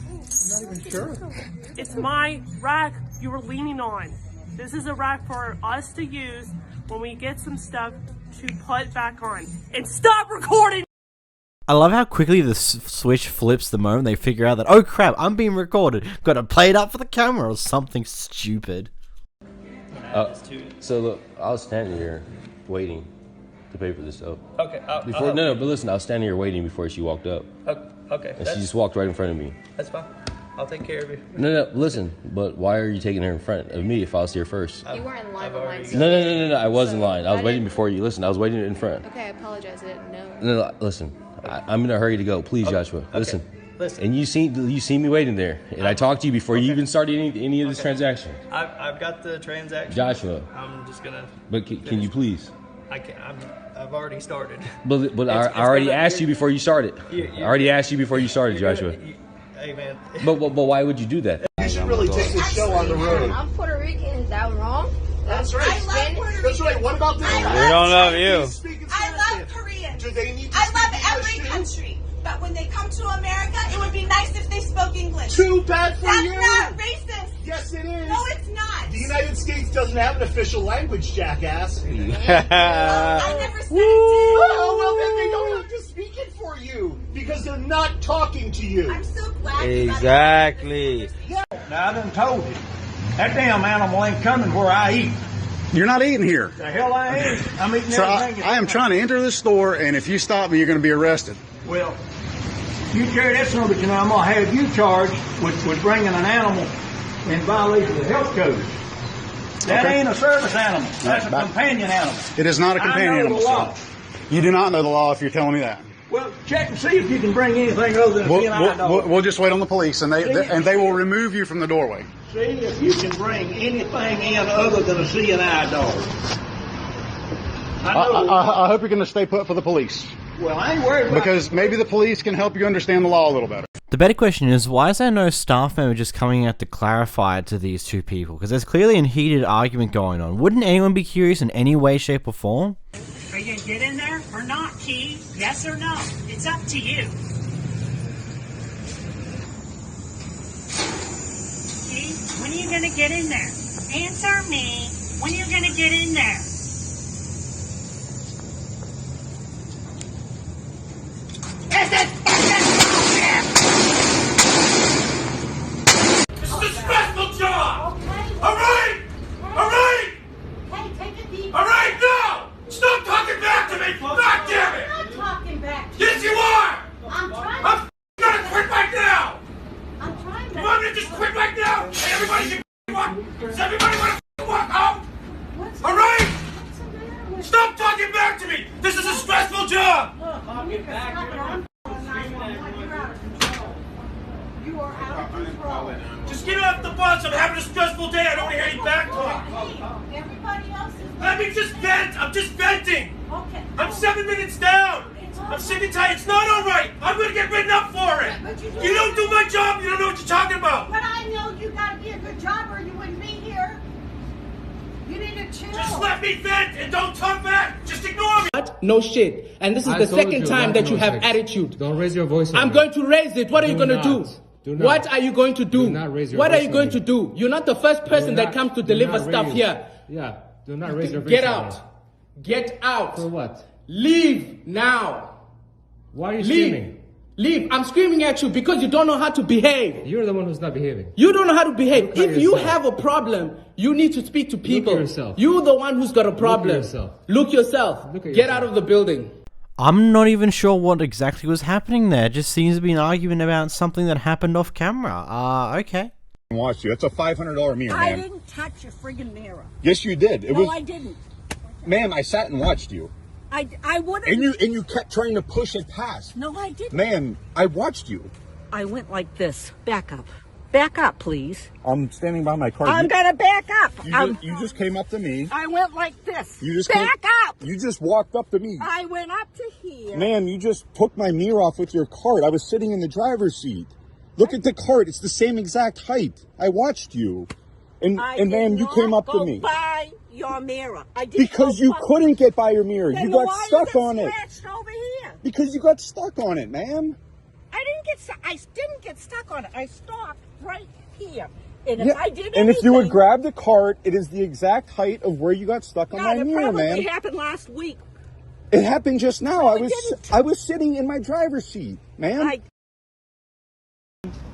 I'm not even sure. It's my rack you were leaning on. This is a rack for us to use when we get some stuff to put back on. And stop recording! I love how quickly the switch flips the moment they figure out that, oh crap, I'm being recorded. Gotta play it up for the camera or something stupid. So look, I was standing here waiting to pay for this stuff. Okay. But listen, I was standing here waiting before she walked up. Okay. And she just walked right in front of me. That's fine. I'll take care of you. No, listen, but why are you taking her in front of me if I was here first? You weren't in line with mine. No, I was in line. I was waiting before you. Listen, I was waiting in front. Okay, I apologize, I didn't know. No, listen, I'm in a hurry to go. Please, Joshua, listen. Listen. And you see me waiting there, and I talked to you before you even started any of this transaction. I've got the transaction. Joshua. I'm just gonna. But can you please? I can't. I've already started. But I already asked you before you started. I already asked you before you started, Joshua. Hey man. But why would you do that? You should really take this show on the road. I'm Puerto Rican. Is that wrong? That's right. That's right. What about this? We don't love you. I love Koreans. I love every country. But when they come to America, it would be nice if they spoke English. Too bad for you. That's not racist. Yes, it is. No, it's not. The United States doesn't have an official language, jackass. I never said it did. Oh, well, then they don't have to speak it for you because they're not talking to you. I'm so glad. Exactly. Now, I done told you. That damn animal ain't coming where I eat. You're not eating here. The hell I ain't. I'm eating So everything. I am trying to enter this store, and if you stop me, you're going to be arrested. Well, you carry that son of a bitch, and I'm going to have you charged with bringing an animal in violation of the health code. That ain't a service animal. That's a companion animal. It is not a companion I know animal, the law. sir. You do not know the law if you're telling me that. Well, check and see if you can bring anything other than a feline dog. We'll just wait on the police, and they will remove you from the doorway. See if you can bring anything in other than a CNI dog. I hope you're going to stay put for the police. Well, I ain't worried about because maybe the police can help you understand the law a little better. The better question is, why is there no staff member just coming out to clarify it to these two people? Because there's clearly a heated argument going on. Wouldn't anyone be curious in any way, shape, or form? Are you gonna get in there or not, Key? Yes or no? It's up to you. Key, when are you gonna get in there? Answer me. When are you gonna get in there? This is a stressful job! Alright! Alright! Hey, take a deep Alright, now! Stop talking back to me! God damn it! I'm not talking back to Yes, you are! I'm trying I'm gonna quit right now! I'm trying to. You want me to just quit right now? And everybody can walk? Does everybody want to walk out? Alright? Stop talking back to me! This is a stressful job! You are out of control. Just get off the bus. I'm having a stressful day. I don't want to hear any back talk. Everybody else is. Let me just vent. I'm just venting. Okay. I'm 7 minutes down. I'm sick and tired. It's not all right. I'm going to get written up for it. You don't do my job. You don't know what you're talking about. But I know you got to be a good job or you wouldn't be here. You need to chill. Just let me vent and don't talk back. Just ignore me. What? No shit. And this is the second time that you have attitude. Don't raise your voice. I'm going to raise it. What are you going to do? What are you going to do? What are you going to do? You're not the first person that comes to deliver stuff here. Yeah. Do not raise your voice. Get out. Get out. For what? Leave now. Why are you screaming? Leave. I'm screaming at you because you don't know how to behave. You're the one who's not behaving. You don't know how to behave. If you have a problem, you need to speak to people. Look at yourself. You're the one who's got a problem. Look yourself. Get out of the building. I'm not even sure what exactly was happening there. It just seems to be an argument about something that happened off camera. Okay. watched you. That's a $500 mirror, I ma'am. didn't touch your friggin' mirror. Yes, you did. No, I didn't. Ma'am, I sat and watched you. I wouldn't. And you kept trying to push it past. No, I didn't. Ma'am, I watched you. I went like this. Back up. Back up, please. I'm standing by my car. I'm gonna back up. You just came up to me. I went like this. You just back up. You just walked up to me. I went up to here. Ma'am, you just took my mirror off with your cart. I was sitting in the driver's seat. Look at the cart. It's the same exact height. I watched you. And ma'am, you came up to me. By your mirror. I didn't because you couldn't get by your mirror. Then You got why stuck is it on it. scratched over here? Because you got stuck on it, ma'am. I didn't get stuck on it. I stopped right here. And if I did anything, and if you would grab the cart, it is the exact height of where you got stuck on my mirror, ma'am. It happened last week. It happened just now. I was sitting in my driver's seat, ma'am.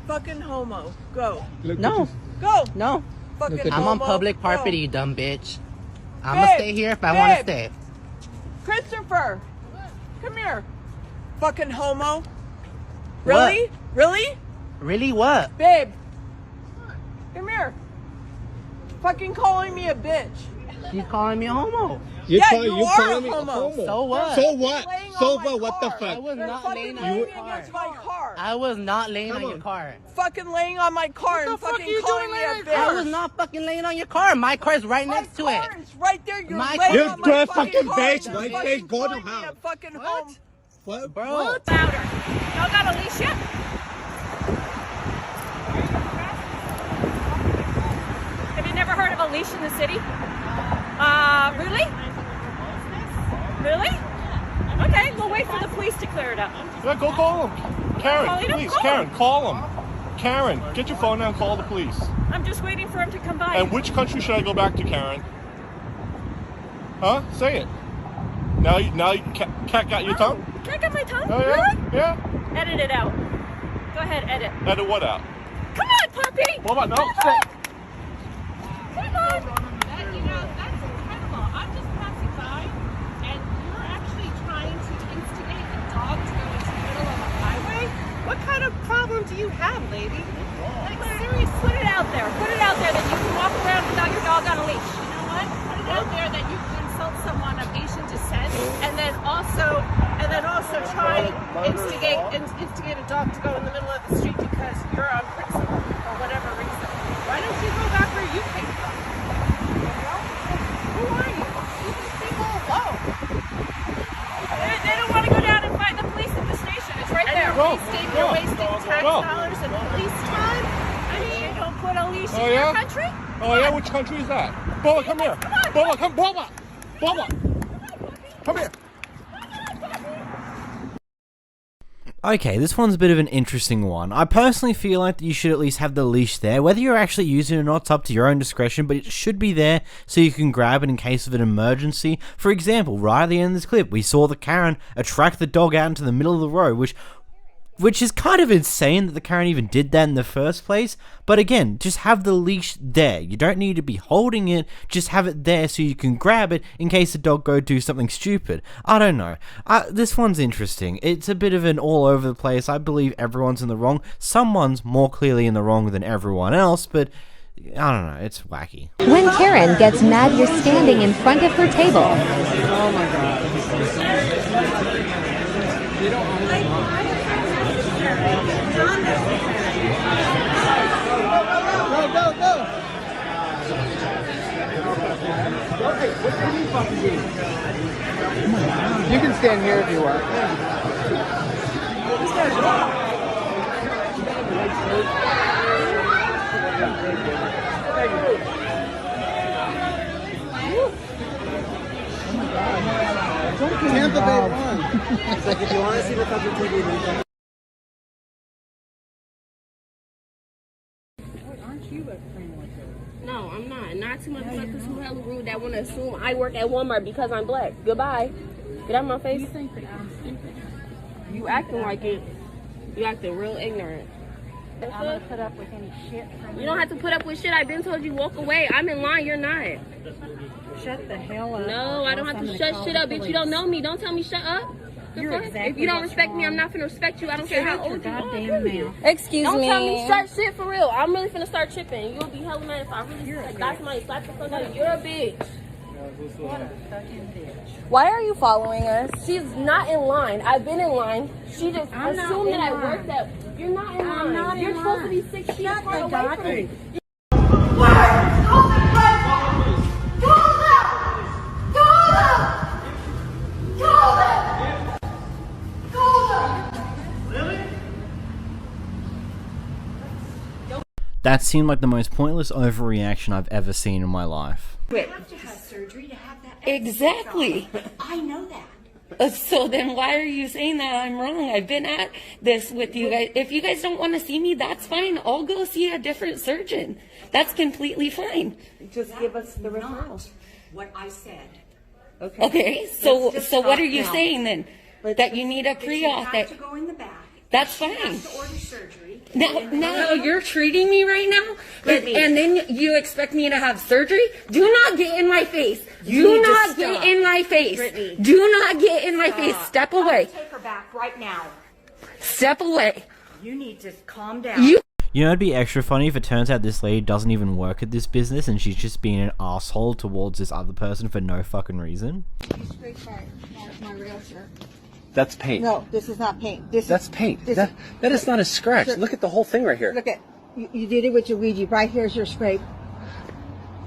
Fucking homo. Go. No. Go. No. Fucking I'm homo. on public property, Go. you dumb bitch. I'm gonna stay here if I want to stay. Christopher, come here. Fucking homo. Really? What? Really? Really what? Babe. Come here. Fucking calling me a bitch. She's calling me a homo. You are a homo. So what? So what? So what the fuck? I was You're not fucking laying on laying your against car. my car. I was not laying on your car. Fucking laying on my car and fucking calling me a bitch. I was not fucking laying on your car. My car is right next to it. It's right there. You're My laying car- on my fucking car. bitch. You're My fucking bitch, go to calling me hell. a fucking home. What? Bro. What? Louder. Y'all got a leash yet? Have you never heard of a leash in the city? Really? Really? Okay, we'll wait for the police to clear it up. Yeah, go call them. Karen, please, Karen, call them. Karen, get your phone now and call the police. I'm just waiting for him to come by. And which country should I go back to, Karen? Huh? Say it. Now you cat got your tongue? Can I get my tongue? Oh, yeah? Really? Yeah. Edit it out. Go ahead, edit. Edit what out? Come on, puppy! What about no? Come on! You know, that's incredible. I'm just passing by, and you're actually trying to instigate a dog to go into the middle of a highway? What kind of problem do you have, lady? Like, seriously, put it out there. Put it out there that you can walk around without your dog on a leash. You know what? Put it out there that you can insult someone of Asian descent, and then also try and instigate a dog to go in the middle of the street because you're on principle for whatever reason. Why don't you go back where you came from? Who are you? Leave these people alone. They don't want to go down and find the police at the station. It's right there. You're wasting tax dollars and police time. I mean, you don't put a leash in your country? Oh yeah, which country is that? Bola, come here. Bola, come, Bola. Bola. Come here. Okay, this one's a bit of an interesting one. I personally feel like that you should at least have the leash there. Whether you're actually using it or not, it's up to your own discretion, but it should be there so you can grab it in case of an emergency. For example, right at the end of this clip, we saw the Karen attract the dog out into the middle of the road, which is kind of insane that the Karen even did that in the first place. But again, just have the leash there. You don't need to be holding it, just have it there so you can grab it in case the dog go do something stupid. I don't know. This one's interesting. It's a bit of an all over the place. I believe everyone's in the wrong. Someone's more clearly in the wrong than everyone else, but I don't know. It's wacky. When Karen gets mad, you're standing in front of her table. Oh my god. Go. Okay, what do you fucking do? You can stand here if you want. This guy's wrong. Tampa Bay won. It's like if you want to see the fucking TV, then No, I'm not. Not too motherfuckers who hella rude that want to assume I work at Walmart because I'm black. Goodbye. Get out of my face. You think that I'm stupid? You acting like it. You acting real ignorant. I don't put up with any shit from You don't have to put up with shit. I've been told you walk away. I'm in line. You're not. Shut the hell up. No, I don't have to shut shit up, bitch. You don't know me. Don't tell me shut up. You're exactly if you don't respect me, I'm not gonna respect you. I don't care how old you are. Excuse don't me. tell me start shit for real. I'm really finna start chipping. You'll be hella mad if I really got somebody slap the fuck out of you. You're a bitch. What a fucking bitch. Why are you following us? She's not in line. I've been in line. She just assumed that I worked at. You're not in line. You're supposed to be 6 feet far away from me. That seemed like the most pointless overreaction I've ever seen in my life. You have to have surgery to have that. Exactly. I know that. So then why are you saying that I'm wrong? I've been at this with you guys. If you guys don't want to see me, that's fine. I'll go see a different surgeon. That's completely fine. Just give us the referral. What I said. Okay. Okay. So what are you saying then? That you need a pre-op? You have to go in the back. That's She fine. has to order surgery. Now you're treating me right now, and then you expect me to have surgery? Do not get in my face. Do not get in my face. Brittany. Do not get in my face. Step away. Take her back right now. Step away. You need to calm down. You know, it'd be extra funny if it turns out this lady doesn't even work at this business and she's just being an asshole towards this other person for no fucking reason. My rail, sir. That's paint. No, this is not paint. That's paint. That is not a scratch. Sir, look at the whole thing right here. Look at you did it with your Ouija. Right here's your scrape.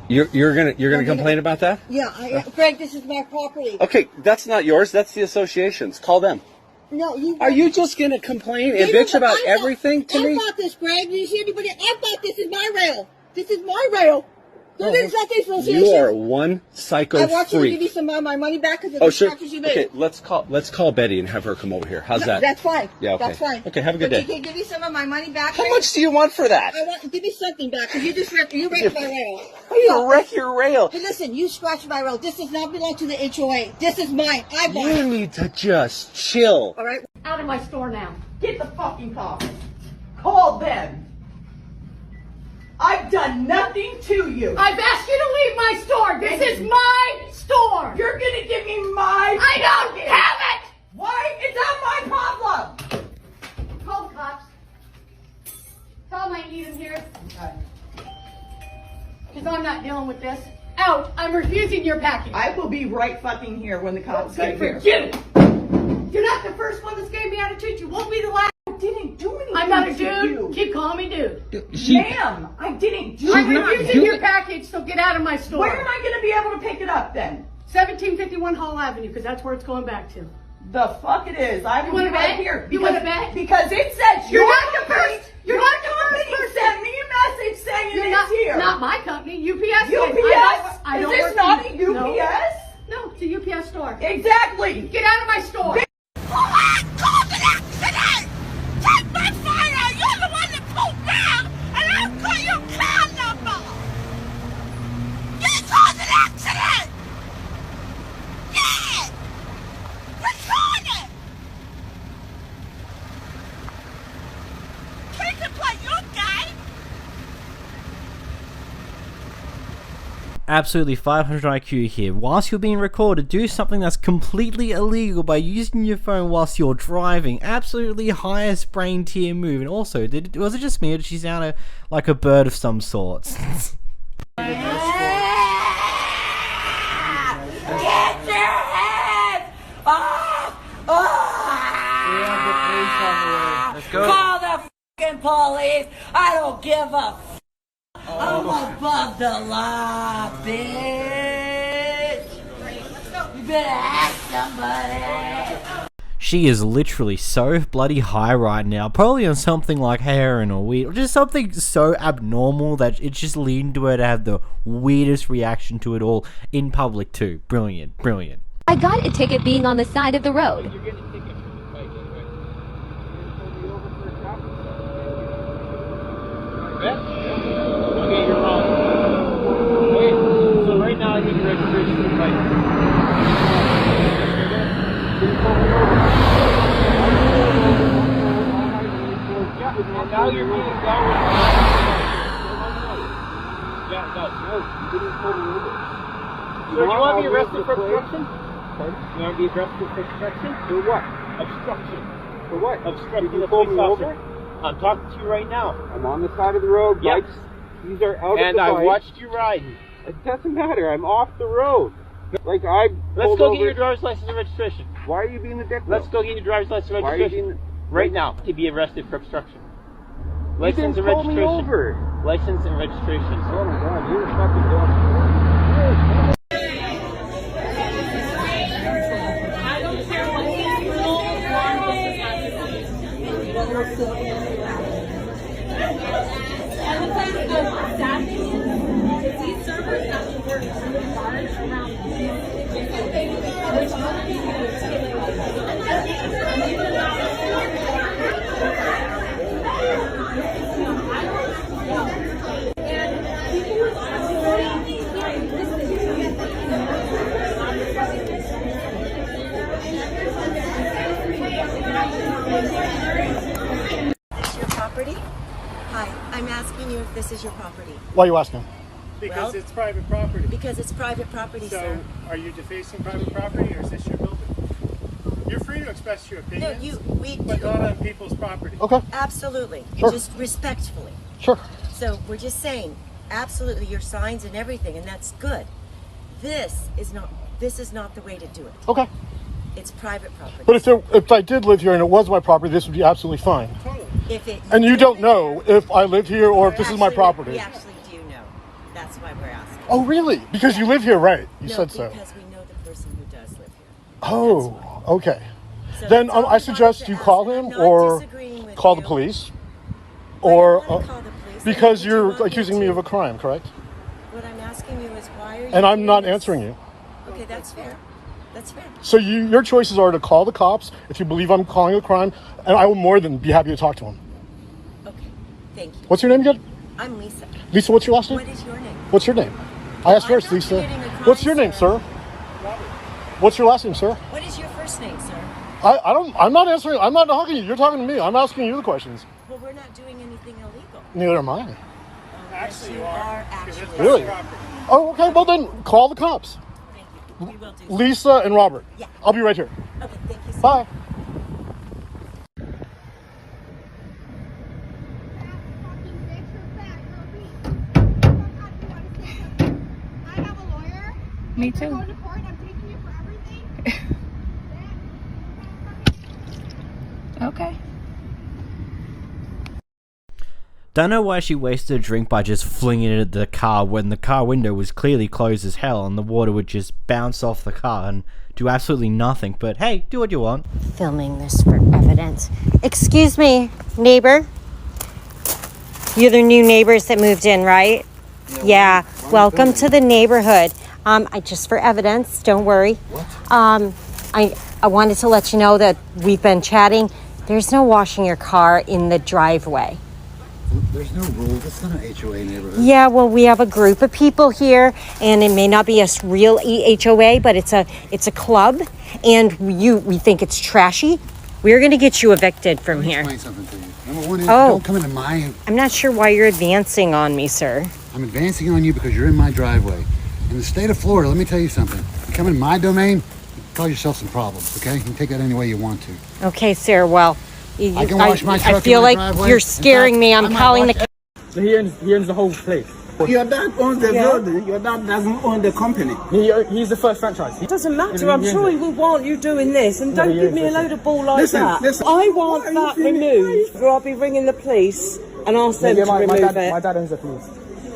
You're gonna complain about that? Yeah, Greg, this is my property. Okay, that's not yours. That's the association's. Call them. No, you. Are you just gonna complain and bitch about everything to me? I bought this, Greg. Did you see anybody? I bought this. Is my rail. This is my rail. This is not the association. You are one psycho I want you to freak. give me some of my money back because of Oh, the sure. scratches you made. Okay, let's call Betty and have her come over here. How's that? That's fine. Yeah, okay. That's fine. Okay, have a good But day. you can give me some of my money back. How much do you want for that? I want give me something back because you wrecked my rail. How do you wreck your rail? Hey, listen, you scratched my rail. This does not belong to the HOA. This is mine. I bought it. You need to just chill. All right. Out of my store now. Get the fucking cops. Call them. I've done nothing to you. I've asked you to leave my store. This is my store. You're gonna give me my. I don't have it. Why? It's not my problem. Call the cops. Tell them I need them here. Because I'm not dealing with this. Out. I'm refusing your package. I will be right fucking here when the cops get here. Good for you. You're not the first one that's gave me attitude. You won't be the last. I didn't do anything. I'm not a dude. Keep calling me dude. Ma'am, I didn't do anything. I'm refusing your package, so get out of my store. Where am I going to be able to pick it up then? 1751 Hall Avenue, because that's where it's going back to. The fuck it is. I will be right here. You want to bet? Because it says you're not the first. You're not the first person. Sent me a message saying it's here. Not my company. UPS. UPS? Is this not a UPS? No, it's a UPS store. Exactly. Get out of my store. Caused an accident! Take my fire! You're the one that pulled down! And I'll call your car number! You caused an accident! Yeah! Record it! Can't you play your game? Absolutely 500 IQ here. Whilst you're being recorded, do something that's completely illegal by using your phone whilst you're driving. Absolutely highest brain tier move. And also, was it just me or did she sound like a bird of some sorts? Get your head off! Let's go. Call the fucking police! I don't give a f***. I'm above the law, bitch! You better ask somebody! She is literally so bloody high right now, probably on something like heroin or weed, or just something so abnormal that it's just leading to her to have the weirdest reaction to it all in public too. Brilliant, brilliant. I got a ticket being on the side of the road. Okay, you're wrong. Wait, so right now I need your registration for the bike. Now you're being down with Yeah, no, you didn't pull me over. So do you want to be arrested for obstruction? Pardon? You want to be arrested for obstruction? For what? Obstruction. For what? Obstructing the pull police me officer. over? I'm talking to you right now. I'm on the side of the road. Yep. Bikes. These are out And of the I bike. watched you riding. It doesn't matter. I'm off the road. Like I. Let's go get your driver's license and registration. Why are you being a dick? Let's go get your driver's license and Why are you registration. Right now, to be arrested for obstruction. You License didn't and pull me registration. over. License and registration. Oh my God, you're a fucking dog. I don't care what these rules and the place of staffing is these servers have to work really hard around which other people would take. Property? Hi, I'm asking you if this is your property. Why are you asking? Because it's private property. Because it's private property, sir. Are you defacing private property or is this your building? You're free to express your opinions, but not on people's property. Okay. Absolutely. Sure. Just respectfully. Sure. So we're just saying, absolutely, your signs and everything, and that's good. This is not the way to do it. Okay. It's private property. But if I did live here and it was my property, this would be absolutely fine. And you don't know if I live here or if this is my property. We actually do know. That's why we're asking. Oh, really? Because you live here, right? You said so. Because we know the person who does live here. Oh, okay. So Then I suggest you call him or call the police. Or because you're accusing me of a crime, correct? What I'm asking you is why are you And I'm doing not this? answering you. Okay, that's fair. That's fair. So your choices are to call the cops if you believe I'm calling a crime, and I will more than be happy to talk to him. Okay, thank you. What's your name again? I'm Lisa. Lisa, what's your last name? What is your name? What's your name? I asked first, Lisa. What's your name, sir? What's your last name, sir? What is your first name, sir? I'm not answering. I'm not talking to you. You're talking to me. I'm asking you the questions. Well, we're not doing anything illegal. Neither am I. Actually, you are actually. Really? Oh, okay. Well, then call the cops. Thank you. We will do. Lisa and Robert. Yeah. I'll be right here. Okay, thank you. Bye. Me too. Okay. Don't know why she wasted a drink by just flinging it at the car when the car window was clearly closed as hell and the water would just bounce off the car and do absolutely nothing. But hey, do what you want. Filming this for evidence. Excuse me, neighbor. You're the new neighbors that moved in, right? Yeah. Welcome to the neighborhood. I just for evidence, don't worry. What? I wanted to let you know that we've been chatting. There's no washing your car in the driveway. There's no rule. That's not an HOA neighborhood. Yeah, well, we have a group of people here, and it may not be a real HOA, but it's a club, and we think it's trashy. We're gonna get you evicted from here. Explain something to you. Number one is Oh. don't come into my. I'm not sure why you're advancing on me, sir. I'm advancing on you because you're in my driveway. In the state of Florida, let me tell you something. You come in my domain, you cause yourself some problems. Okay, you can take that any way you want to. Okay, sir. Well, I can wash my truck I feel in my like driveway. you're In scaring fact, me. I I'm might calling wash the. He owns the whole place. Your dad owns the building. Your dad doesn't own the company. He's the first franchise. It doesn't matter. I'm sure he will want you doing this, and don't give me a load of ball like that. I want that removed, or I'll be ringing the police and ask them to remove it. My dad owns the police.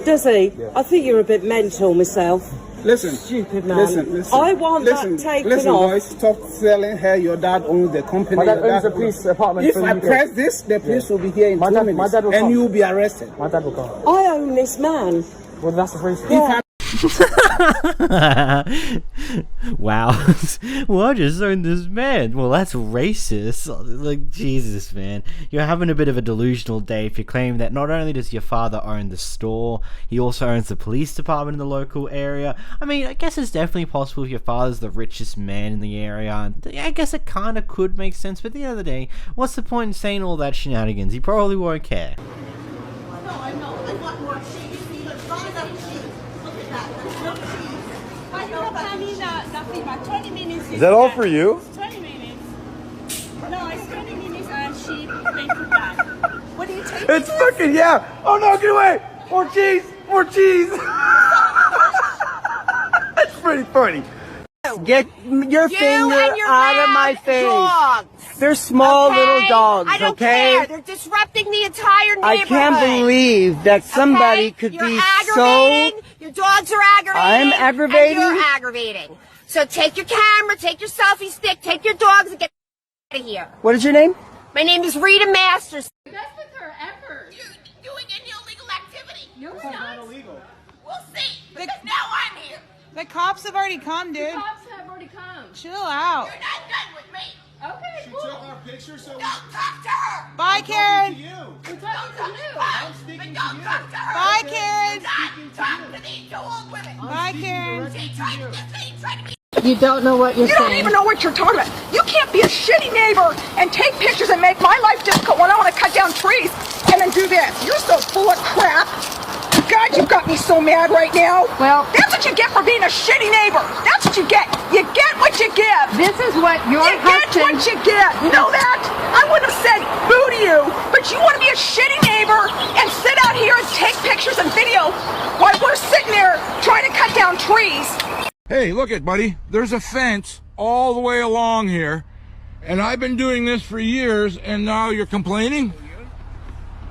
Does he? Yeah. I think you're a bit mental myself. Listen, stupid man. Listen. I want that taken listen, off. boys, stop selling her. Your dad owns the company. My dad Your owns the police department If for I UK. press this, the police will be here in 2 minutes, will and come. you will be arrested. My dad will come. I own this man. Well, that's the police. Yeah. Wow. Well, I just owned this man. Well, that's racist. Like, Jesus, man. You're having a bit of a delusional day if you claim that not only does your father own the store, he also owns the police department in the local area. I mean, I guess it's definitely possible if your father's the richest man in the area. I guess it kind of could make sense, but at the end of the day, what's the point in saying all that shenanigans? He probably won't care. No, I know. I want more cheese. As long as I have cheese. Look at that. There's no cheese. I 20 minutes. Is that all for you? 20 minutes. No, it's 20 minutes and she paid for that. What do you take? It's fucking, yeah. Oh no, get away. More cheese. More cheese. That's pretty funny. Get your finger out of my face. Dogs. They're small little dogs, I don't okay? care. They're disrupting the entire neighborhood. I can't believe that somebody could You're be aggravating. Your dogs are aggravating. I'm aggravating? And you're aggravating. So take your camera, take your selfie stick, take your dogs and get out of here. What is your name? My name is Rita Masters. That's with her effort. You're doing an illegal activity. No, it's not illegal. We'll see. Because now I'm here. The cops have already come, dude. The cops have already come. Chill out. You're not done with me. Okay, She cool. took our picture, so Don't talk to her. Bye, Karen. We're talking to you. I'm speaking to you. Talk to her. Bye, Karen. Talk to these two old women. Bye, Karen. She tried to be. You don't know what you're You saying. don't even know what you're talking about. You can't be a shitty neighbor and take pictures and make my life difficult when I want to cut down trees and then do this. You're so full of crap. God, you got me so mad right now. Well, that's what you get for being a shitty neighbor. That's what you get. You get what you give. This is what your You get what you get. You know that? I wouldn't have said boo to you, but you want to be a shitty neighbor and sit out here and take pictures and video while we're sitting there trying to cut down trees. Hey, look it, buddy. There's a fence all the way along here, and I've been doing this for years, and now you're complaining?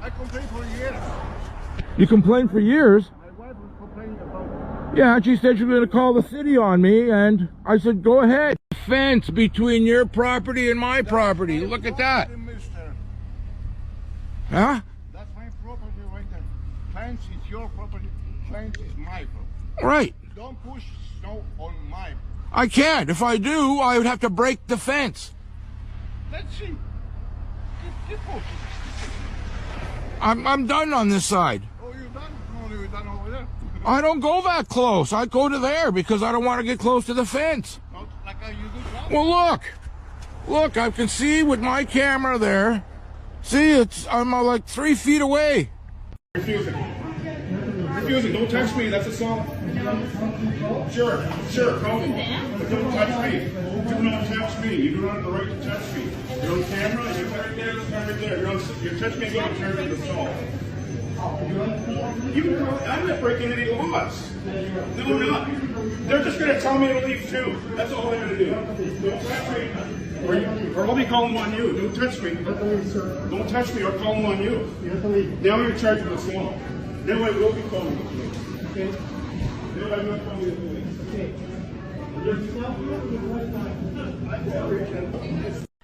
I complained for years. You complained for years? My wife was complaining about it. Yeah, and she said she was going to call the city on me, and I said, go ahead. Fence between your property and my property. Look at that. Huh? That's my property right there. Fence is your property. Fence is my property. Right. Don't push snow on my property. I can't. If I do, I would have to break the fence. Let's see. Keep pushing. I'm done on this side. Oh, you're done? No, you're done over there. I don't go that close. I go to there because I don't want to get close to the fence. Not like how you do. Well, look. Look, I can see with my camera there. See, I'm like 3 feet away. Refusing. Refusing. Don't touch me. That's assault. Sure. Call me. But don't touch me. Do not touch me. You do not have the right to touch me. You're on camera. You're right there. Right there. You're touching me. You're charged with assault. I'm not breaking any laws. No, not. They're just going to tell me to leave too. That's all they're going to do. Don't touch me. Or let me call them on you. Don't touch me. Don't touch me or call them on you. Now you're charged with assault. Now I will be calling the police. Okay? Now I will call the police.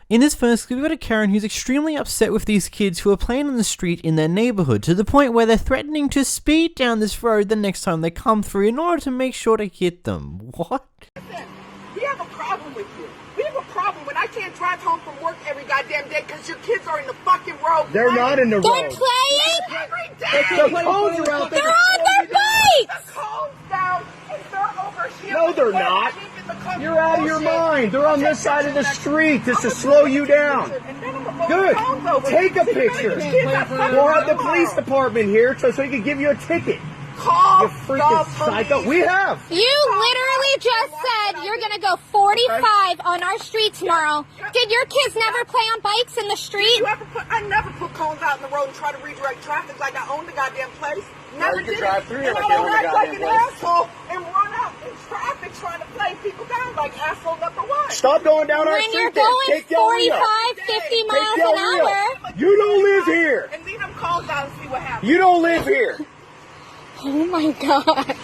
In this first clip, we've got a Karen who's extremely upset with these kids who are playing on the street in their neighborhood, to the point where they're threatening to speed down this road the next time they come through in order to make sure to hit them. What? Listen, we have a problem with you. We have a problem when I can't drive home from work every goddamn day because your kids are in the fucking road. They're not in the road. They're playing every day. The cones are out there. They're on their bikes. The cones down and they're over here. No, they're not. You're out of your mind. They're on this side of the street just to slow you down. Good. Take a picture. We'll have the police department here so he can give you a ticket. Call you freaking psycho. We have. You literally just said you're gonna go 45 on our street tomorrow. Did your kids never play on bikes in the street? I never put cones out in the road and try to redirect traffic like I own the goddamn place. Never you did. drive-through And like I you don't own the act like goddamn an place. asshole and run out in traffic trying to play people down like asshole number one. Stop going down our When street. you're then. going Take Del 45, Rio. 50 miles Take Del an Rio. hour. You don't live here. And leave them calls out and see what happens. You don't live here. Oh my god.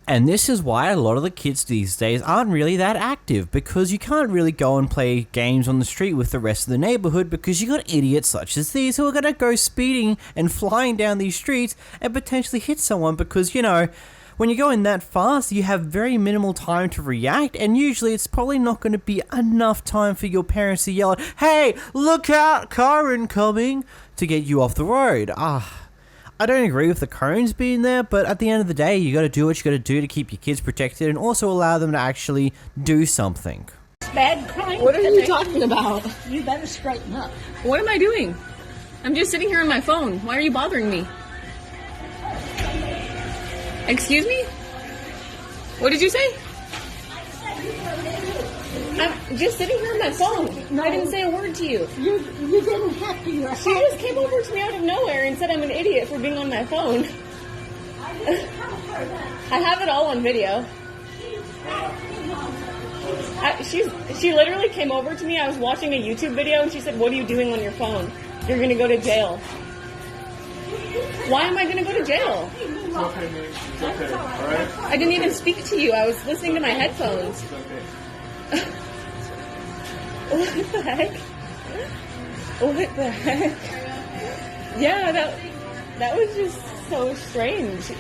And this is why a lot of the kids these days aren't really that active, because you can't really go and play games on the street with the rest of the neighborhood because you got idiots such as these who are going to go speeding and flying down these streets and potentially hit someone because, you know, when you're going that fast, you have very minimal time to react, and usually it's probably not going to be enough time for your parents to yell, "Hey, look out, car incoming," to get you off the road. I don't agree with the cones being there, but at the end of the day, you got to do what you got to do to keep your kids protected and also allow them to actually do something. Bad crime. What are you talking about? You better straighten up. What am I doing? I'm just sitting here on my phone. Why are you bothering me? Excuse me? What did you say? I'm just sitting here on my phone. I didn't say a word to you. You didn't have to. She just came over to me out of nowhere and said I'm an idiot for being on my phone. I have it all on video. She literally came over to me. I was watching a YouTube video and she said, "What are you doing on your phone? You're gonna go to jail." Why am I gonna go to jail? It's okay, man. It's okay. All right. I didn't even speak to you. I was listening to my headphones. What the heck? What the heck? Yeah, that was just so strange.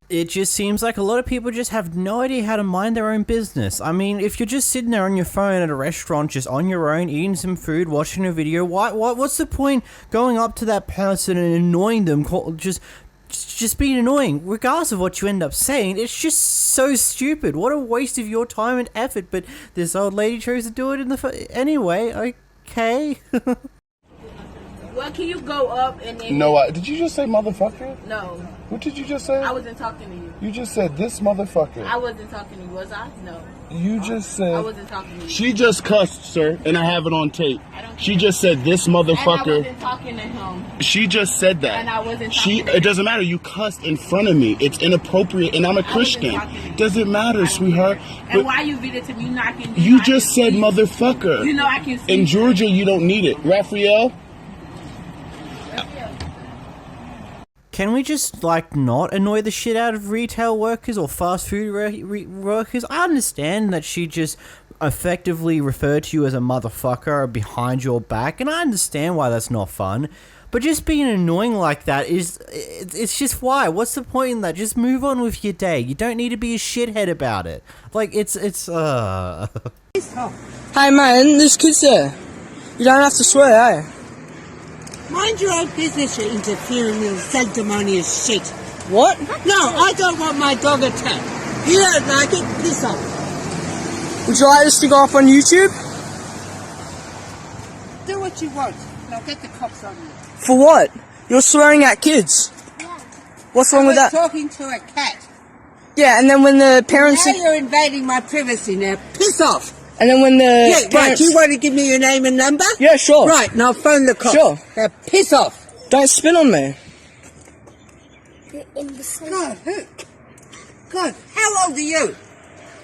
It just seems like a lot of people just have no idea how to mind their own business. I mean, if you're just sitting there on your phone at a restaurant, just on your own, eating some food, watching a video, what's the point going up to that person and annoying them, just being annoying, regardless of what you end up saying? It's just so stupid. What a waste of your time and effort, but this old lady chose to do it anyway, okay. Well, can you go up and then... No, did you just say motherfucker? No. What did you just say? I wasn't talking to you. You just said this motherfucker. I wasn't talking to you, was I? No. You just said... I wasn't talking to you. She just cussed, sir, and I have it on tape. She just said this motherfucker. And I wasn't talking to him. She just said that. And I wasn't talking to It doesn't matter. You cussed in front of me. It's inappropriate, and I'm a Christian. Doesn't matter, sweetheart. And why you beat it to me knocking? You just said motherfucker. You know I can see. In Georgia, you don't need it. Raphael? Can we just, not annoy the shit out of retail workers or fast food workers? I understand that she just effectively referred to you as a motherfucker behind your back, and I understand why that's not fun. But just being annoying like that it's just why? What's the point in that? Just move on with your day. You don't need to be a shithead about it. Hey man, this kid's there. You don't have to swear, eh? Mind your own business, you interfering little sanctimonious shit. What? No, I don't want my dog attacked. You don't like it? Piss off. Would you like this to go up on YouTube? Do what you want. Now get the cops on you. For what? You're swearing at kids. Yeah. What's wrong with that? Talking to a cat. Yeah, and then when the parents... Now you're invading my privacy now. Piss off. And then when the parents... Right, do you want to give me your name and number? Yeah, sure. Right, now phone the cops. Sure. Now piss off. Don't spit on me. God, who? God, how old are you?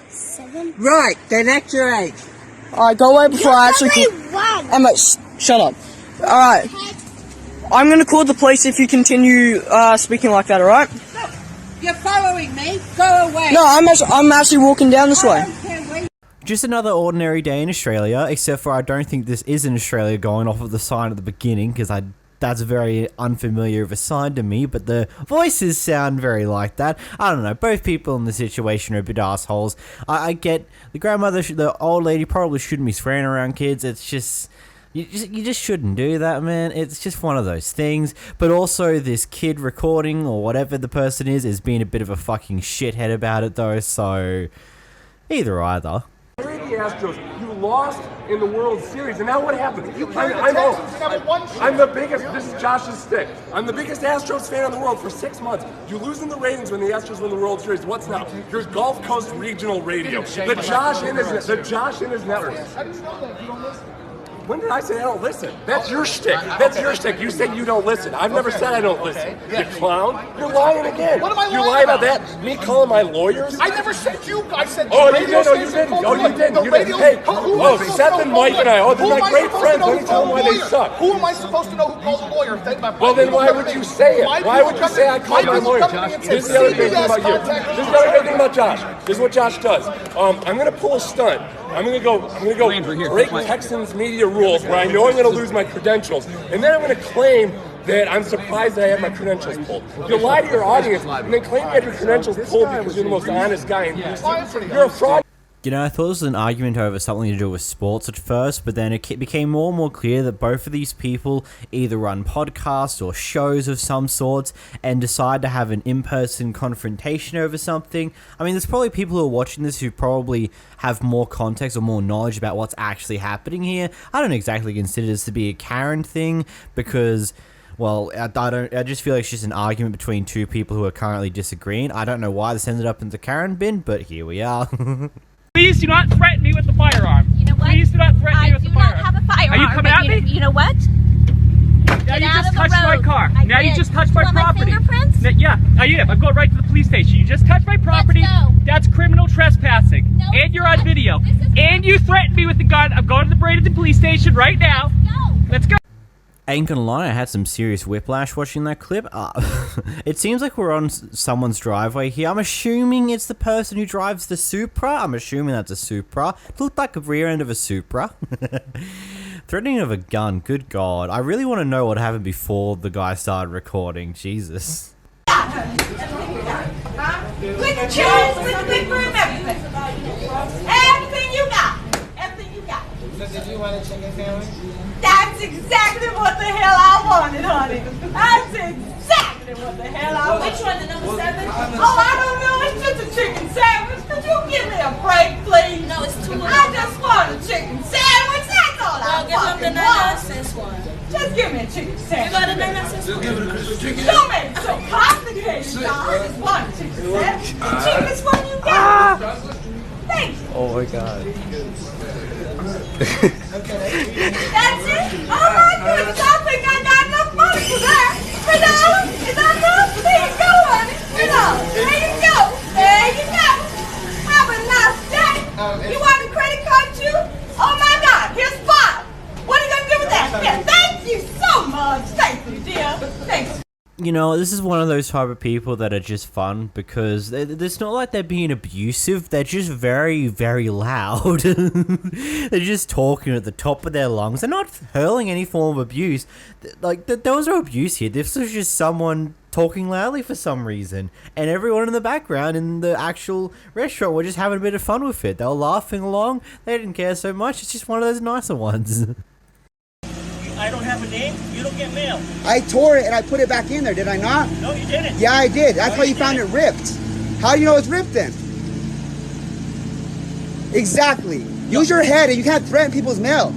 7. Right, then act your age. Alright, go away before I actually... Emma, shut up. Alright. I'm gonna call the police if you continue speaking like that, alright? Look, you're following me. Go away. No, I'm actually walking down this way. Just another ordinary day in Australia, except for I don't think this is in Australia going off of the sign at the beginning, because that's very unfamiliar of a sign to me, but the voices sound very like that. I don't know, both people in the situation are a bit assholes. I get the grandmother, the old lady probably shouldn't be swearing around kids. It's just... You just shouldn't do that, man. It's just one of those things. But also, this kid recording, or whatever the person is being a bit of a fucking shithead about it, though, so... Either. The Astros, you lost in the World Series, and now what happened? I'm the biggest, this is Josh's stick. I'm the biggest Astros fan in the world for 6 months. You lose in the ratings when the Astros win the World Series. What's now? Here's Gulf Coast Regional Radio. The Josh in his network. When did I say I don't listen? That's your shtick. That's your shtick. You say you don't listen. I've never said I don't listen. You clown. You're lying again. What am I lying You lied about about? that? Me calling my lawyers? I never said you. I said Oh, the you radio didn't. Oh, you station didn't. called Oh, me. you didn't. The You radio. didn't. Hey, Who am I supposed Seth to and know Mike who and I. Oh, called they're the my lawyer? great friends. Let me Who tell them why they lawyer? suck. Who am I supposed to know who called the lawyer? Well, then why would you say it? Why would you say I called my lawyer? This is the other great thing about you. This is the other great thing about Josh. This is what Josh does. I'm gonna pull a stunt. I'm gonna go break Texans media rules where I know I'm gonna lose my credentials, and then I'm gonna claim that I'm surprised that I had my credentials pulled. You lie to your audience and then claim you had your credentials pulled because you're the most honest guy in Houston. You're a fraud. You know, I thought it was an argument over something to do with sports at first, but then it became more and more clear that both of these people either run podcasts or shows of some sorts and decide to have an in-person confrontation over something. I mean, there's probably people who are watching this who probably have more context or more knowledge about what's actually happening here. I don't exactly consider this to be a Karen thing because... Well, I just feel like it's just an argument between two people who are currently disagreeing. I don't know why this ended up in the Karen bin, but here we are. Please do not threaten me with the firearm. You know what? Please do not threaten me with the firearm. I do not have a firearm. Are you coming at me? You know what? Now you just touched my car. Now you just touched my property. Fingerprints? Yeah, I am. I'm going right to the police station. You just touched my property. That's criminal trespassing. No, and you're on video. And you threatened me with the gun. I'm going to the Bradenton police station right now. Let's go. Ain't gonna lie, I had some serious whiplash watching that clip. It seems like we're on someone's driveway here. I'm assuming it's the person who drives the Supra. I'm assuming that's a Supra. It looked like a rear end of a Supra. Threatening of a gun, good God. I really want to know what happened before the guy started recording. Jesus. With the chairs, with the big room, everything. Everything you got. Everything you got. So did you want a chicken sandwich? That's exactly what the hell I wanted, honey. That's exactly what the hell I wanted. Which one, the number 7? Oh, I don't know. It's just a chicken sandwich. Could you give me a break, please? No, it's 2. I just want a chicken sandwich. That's all I give him the fucking want. 99-cent one. Just give me a chicken sandwich. You got a 99-cent one? Don't make it so complicated, y'all. I just want a chicken sandwich. The cheapest one you got. Thank you. Oh my God. That's it? Oh my goodness, I think I got enough money for that. $3? Is that enough? There you go, honey. $3. There you go. There you go. Have a nice day. You want a credit card too? Oh my God, here's 5. What are you going to do with that? Yeah, thank you so much. Thank you, dear. Thanks. You know, this is one of those type of people that are just fun because it's not like they're being abusive. They're just very, very loud. They're just talking at the top of their lungs. They're not hurling any form of abuse. Like, there was no abuse here. This was just someone talking loudly for some reason. And everyone in the background in the actual restaurant were just having a bit of fun with it. They were laughing along. They didn't care so much. It's just one of those nicer ones. I don't have a name. You don't get mail. I tore it and I put it back in there, did I not? No, you didn't. Yeah, I did. That's why you found it ripped. How do you know it's ripped then? Exactly. Use your head and you can't threaten people's mail.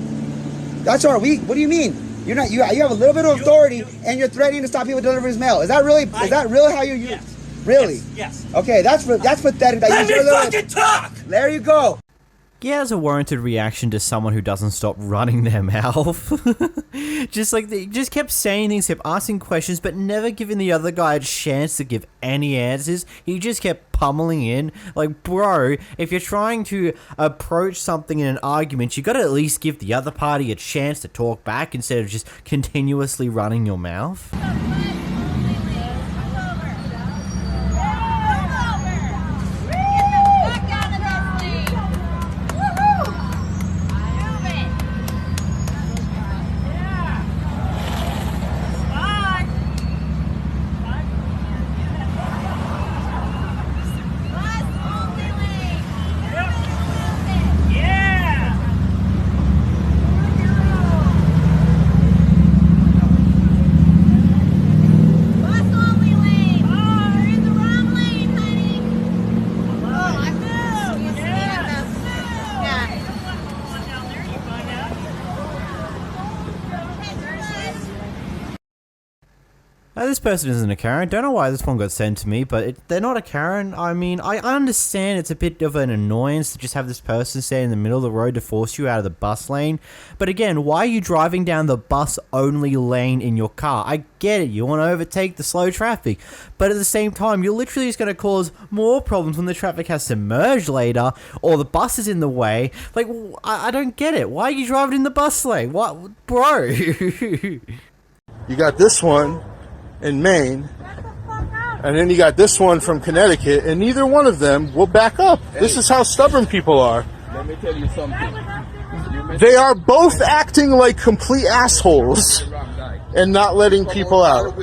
That's our weak. What do you mean? You're not. You have a little bit of authority and you're threatening to stop people delivering his mail. Is that really? Is that really how you use? Yes. Really? Yes. Okay, that's pathetic. That Let me fucking talk. There you go. Yeah, as a warranted reaction to someone who doesn't stop running their mouth. Just like they just kept saying things, kept asking questions, but never giving the other guy a chance to give any answers. He just kept pummeling in. Like, bro, if you're trying to approach something in an argument, you gotta at least give the other party a chance to talk back instead of just continuously running your mouth. This person isn't a Karen. Don't know why this one got sent to me, but they're not a Karen. I mean, I understand it's a bit of an annoyance to just have this person stay in the middle of the road to force you out of the bus lane. But again, why are you driving down the bus-only lane in your car? I get it. You want to overtake the slow traffic. But at the same time, you're literally just going to cause more problems when the traffic has to merge later or the bus is in the way. Like, I don't get it. Why are you driving in the bus lane? What? Bro. You got this one in Maine, and then you got this one from Connecticut, and neither one of them will back up. This is how stubborn people are. Let me tell you something. They are both acting like complete assholes and not letting people out.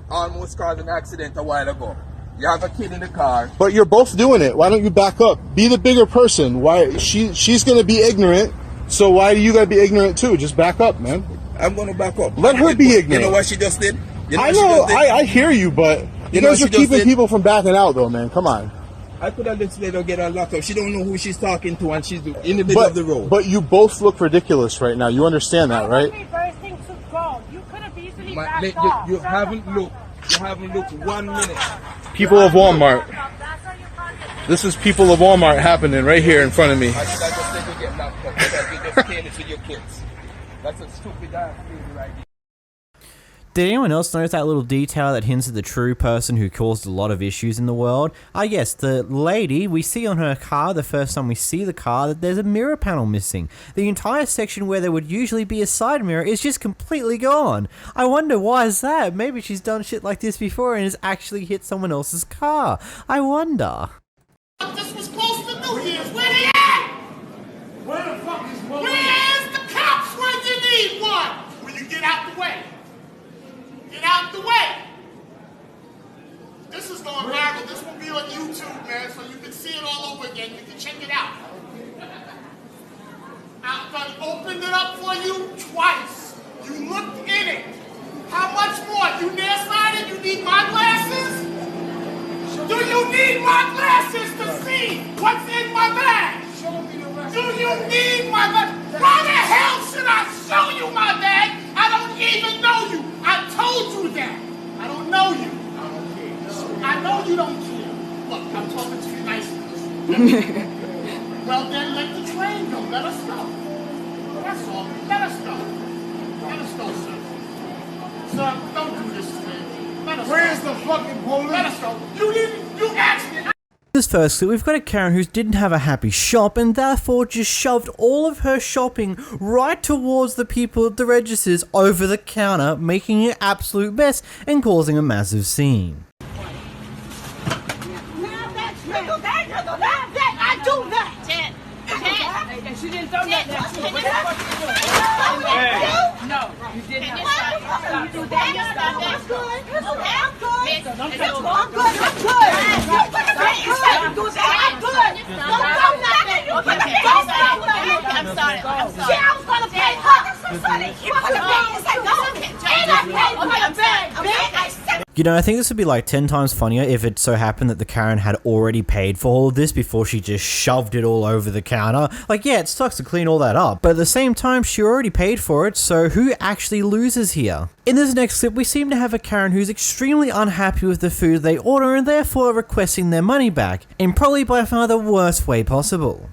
Almost caused an accident a while ago. You have a kid in the car. But you're both doing it. Why don't you back up? Be the bigger person. Why she's gonna be ignorant, so why do you gotta be ignorant too? Just back up, man. I'm gonna back up. Let her be ignorant. You know what she just did? You know I know, I hear you, but you guys are keeping people from backing out, though, man. Come on. I could have just let her get her locked up. She don't know who she's talking to, and she's in the middle of the road. But you both look ridiculous right now. You understand that, right? You could have easily You haven't looked. You haven't looked 1 minute. People of Walmart. This is people of Walmart happening right here in front of me. I just think you get knocked up because you just came into your kids. That's a stupid ass thing right there. Did anyone else notice that little detail that hints at the true person who caused a lot of issues in the world? Yes, the lady, we see on her car, the first time we see the car, that there's a mirror panel missing. The entire section where there would usually be a side mirror is just completely gone. I wonder why is that? Maybe she's done shit like this before and has actually hit someone else's car. I wonder. This was close to New Year's. Where they at? Where the fuck is one? Where's the cops when you need one? When you get out the way. Get out the way. This is going viral. This will be on YouTube, man, so you can see it all over again. You can check it out. I've done opened it up for you twice. You looked in it. How much more? You nearsighted? You need my glasses? Do you need my glasses to see what's in my bag? Do you need my bag? Why the hell should I show you my bag? I don't even know you. I told you that. I don't know you. I don't care. I know you don't care. Look, I'm talking to you nicely. Well, then let the train go. Let us go. That's all. Let us go. Let us go, sir. Sir, don't do this to me. Let us go. Where's the fucking police? Let us go. You asked me. This first clip, we've got a Karen who didn't have a happy shop and therefore just shoved all of her shopping right towards the people at the registers over the counter, making an absolute mess and causing a massive scene. I do that. And she didn't throw nothing at you. What the fuck you doing? No, you did not. You do that. I'm good. I'm good. I'm good. I'm good. I'm good. Don't come nothing. You put the face down. I'm sorry. See, I was gonna pay her. You put the face down. And I paid for the bag. I said. You know, I think this would be like 10 times funnier if it so happened that the Karen had already paid for all of this before she just shoved it all over the counter. Like, yeah, it sucks to clean all that up, but at the same time, she already paid for it, so who actually loses here? In this next clip, we seem to have a Karen who's extremely unhappy with the food they order and therefore requesting their money back, in probably by far the worst way possible.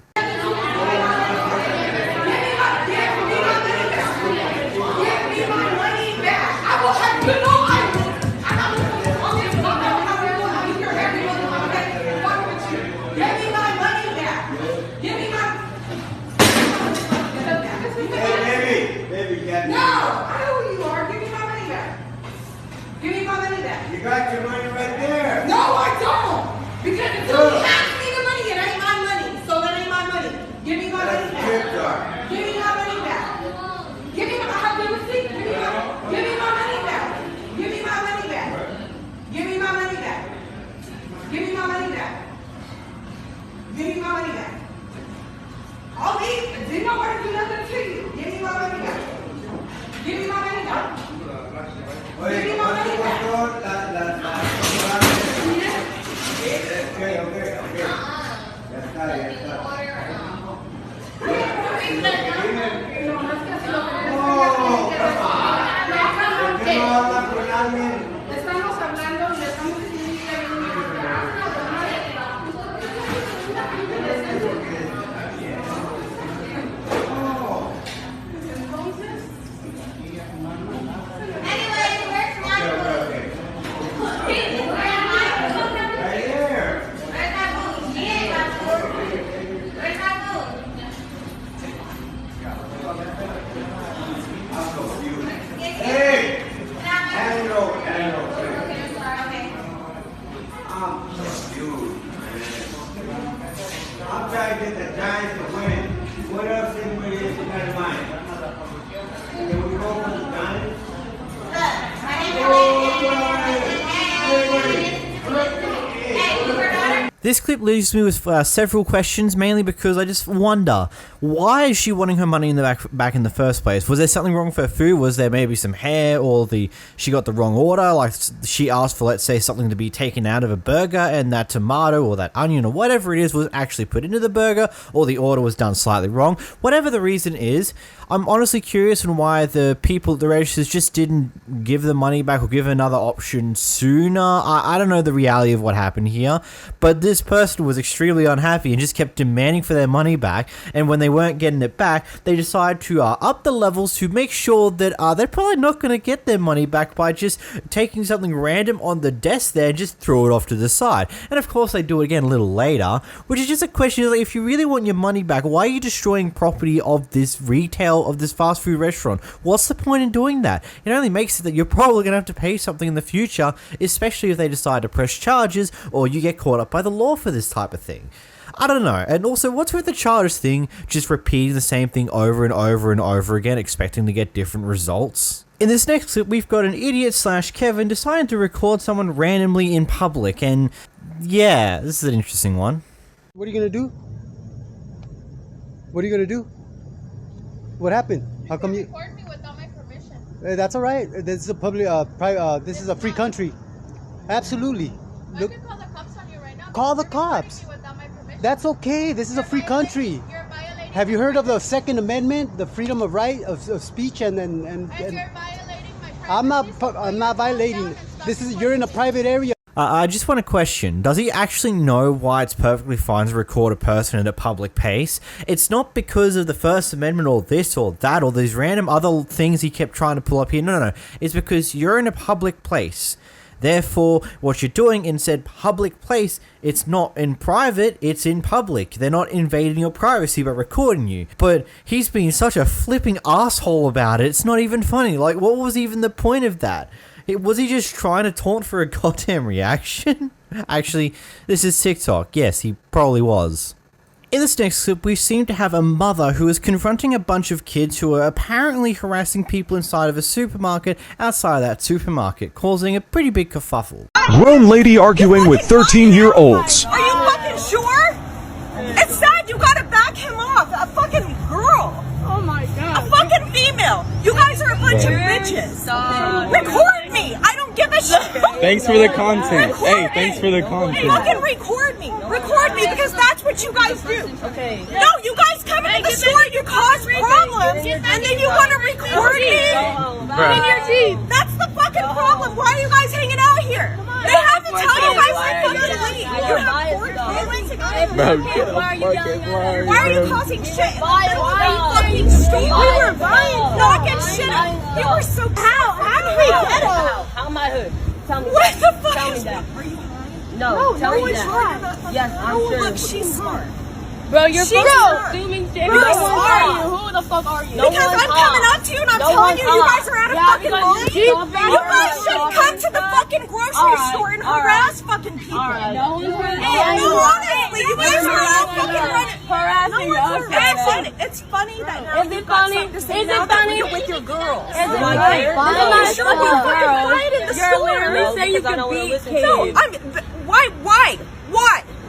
You got your money right there. No, I don't. Because until you ask me the money, it ain't my money. So that ain't my money. Give me my money back. Give me my money back. Give me my receipt. Give me my money back. Give me my money back. Give me my money back. Give me my money back. Give me my money back. I'll leave. Didn't nobody do nothing to you. Give me my money back. Give me my money back. Give me my money back. Estamos hablando y estamos I'm trying to get the Giants to win. What else anybody else got in mind? Can we go for the Giants? This clip leaves me with several questions, mainly because I just wonder, why is she wanting her money in the back in the first place? Was there something wrong with her food? Was there maybe some hair, or she got the wrong order? Like, she asked for, let's say, something to be taken out of a burger, and that tomato or that onion or whatever it is was actually put into the burger, or the order was done slightly wrong. Whatever the reason is, I'm honestly curious on why the people at the registers just didn't give the money back or give another option sooner. I don't know the reality of what happened here, but this person was extremely unhappy and just kept demanding for their money back, and when they weren't getting it back, they decided to up the levels to make sure that they're probably not going to get their money back by just taking something random on the desk there and just throw it off to the side. And of course they do it again a little later, which is just a question, like, if you really want your money back, why are you destroying property of this of this fast food restaurant? What's the point in doing that? It only makes it that you're probably going to have to pay something in the future, especially if they decide to press charges or you get caught up by the law for this type of thing. I don't know. And also, what's with the charges thing, just repeating the same thing over and over and over again, expecting to get different results? In this next clip, we've got an idiot / Kevin deciding to record someone randomly in public, and yeah, this is an interesting one. What are you gonna do? What are you gonna do? What happened? How come you record me without my permission? That's all right. This is a public, this is a free country. Absolutely. I could call the cops on you right now. Call the cops. That's okay. This is a free country. Have you heard of the Second Amendment, the freedom of right of speech, and you're violating my privacy. I'm not violating. You're in a private area. I just want to question, does he actually know why it's perfectly fine to record a person at a public place? It's not because of the First Amendment or this or that or these random other things he kept trying to pull up here. No. It's because you're in a public place. Therefore, what you're doing in said public place, it's not in private, it's in public. They're not invading your privacy by recording you. But he's being such a flipping asshole about it, it's not even funny. Like, what was even the point of that? Was he just trying to taunt for a goddamn reaction? Actually, this is TikTok. Yes, he probably was. In this next clip, we seem to have a mother who is confronting a bunch of kids who are apparently harassing people inside of a supermarket outside of that supermarket, causing a pretty big kerfuffle. Grown lady arguing with 13-year-olds. Are you fucking sure? It's sad you gotta back him off. A fucking girl. Oh my god. A fucking female. You guys are a bunch of bitches. Record me. I don't give a shit. Thanks for the content. Hey, thanks for the content. Fucking record me. Record me because that's what you guys do. Okay. No, you guys come into the store, you cause problems, and then you want to record me? In your Jeep. That's the fucking problem. Why are you guys hanging out here? They have to tell you guys to fucking leave. You have 4 kids. Why are you causing shit? Why are you fucking stupid? We were knocking shit up. You were so How do we get it? How am I hood? Tell me. What the fuck? Tell me that. No, tell me that. Yes, I'm sure. Look, she's smart. Bro, you're assuming shit. Who the fuck are you? Because I'm coming up to you and I'm telling you, you guys are out of fucking line. You guys should come to the fucking grocery store and harass fucking people. No one's honestly, you guys are all fucking running. Harassing us. It's funny that now is it funny? Is it funny with your girls? Is it funny? You're literally saying you can beat kids. No, why?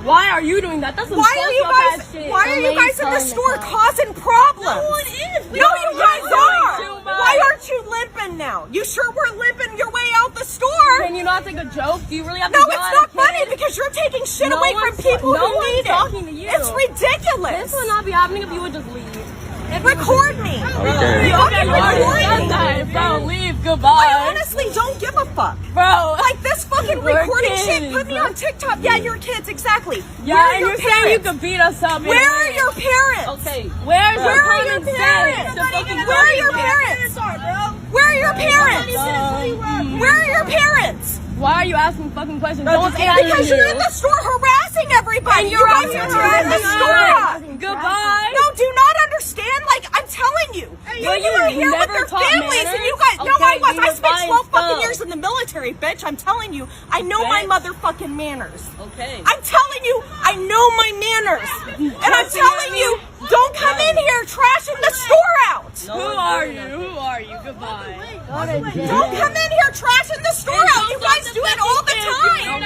Why are you doing that? That's some Why are you guys in the store causing problems? No one is. No, you guys are. Why aren't you limping now? You sure were limping your way out the store. Can you not take a joke? Do you really have to? No, it's not funny because you're taking shit away from people who need it. Talking to you. It's ridiculous. This would not be happening if you would just leave. Record me. Okay. Bro, leave. Goodbye. I honestly don't give a fuck. Bro. Like this fucking recording shit put me on TikTok. Yeah, your kids, exactly. Yeah, and you're saying you could beat us up. Where are your parents? Okay. Where are your parents? Where are your parents? Where are your parents? Where are your parents? Why are you asking fucking questions? Because you're in the store harassing everybody. You guys are tearing the store. Goodbye. No, do not understand. Like, I'm telling you. You were here with your families and you guys. No, I was. I spent 12 fucking years in the military, bitch. I'm telling you. I know my motherfucking manners. Okay. I'm telling you, I know my manners. And I'm telling you, don't come in here trashing the store out. Who are you? Who are you? Goodbye. Don't come in here trashing the store out. You guys do it all the time.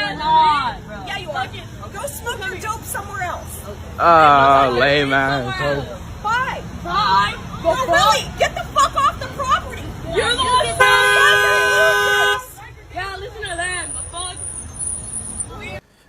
Yeah, you are. Go smoke your dope somewhere else. Lame ass. Bye. Bye. No, really, get the fuck off the property. You're the one. Yeah, listen to them. The fuck.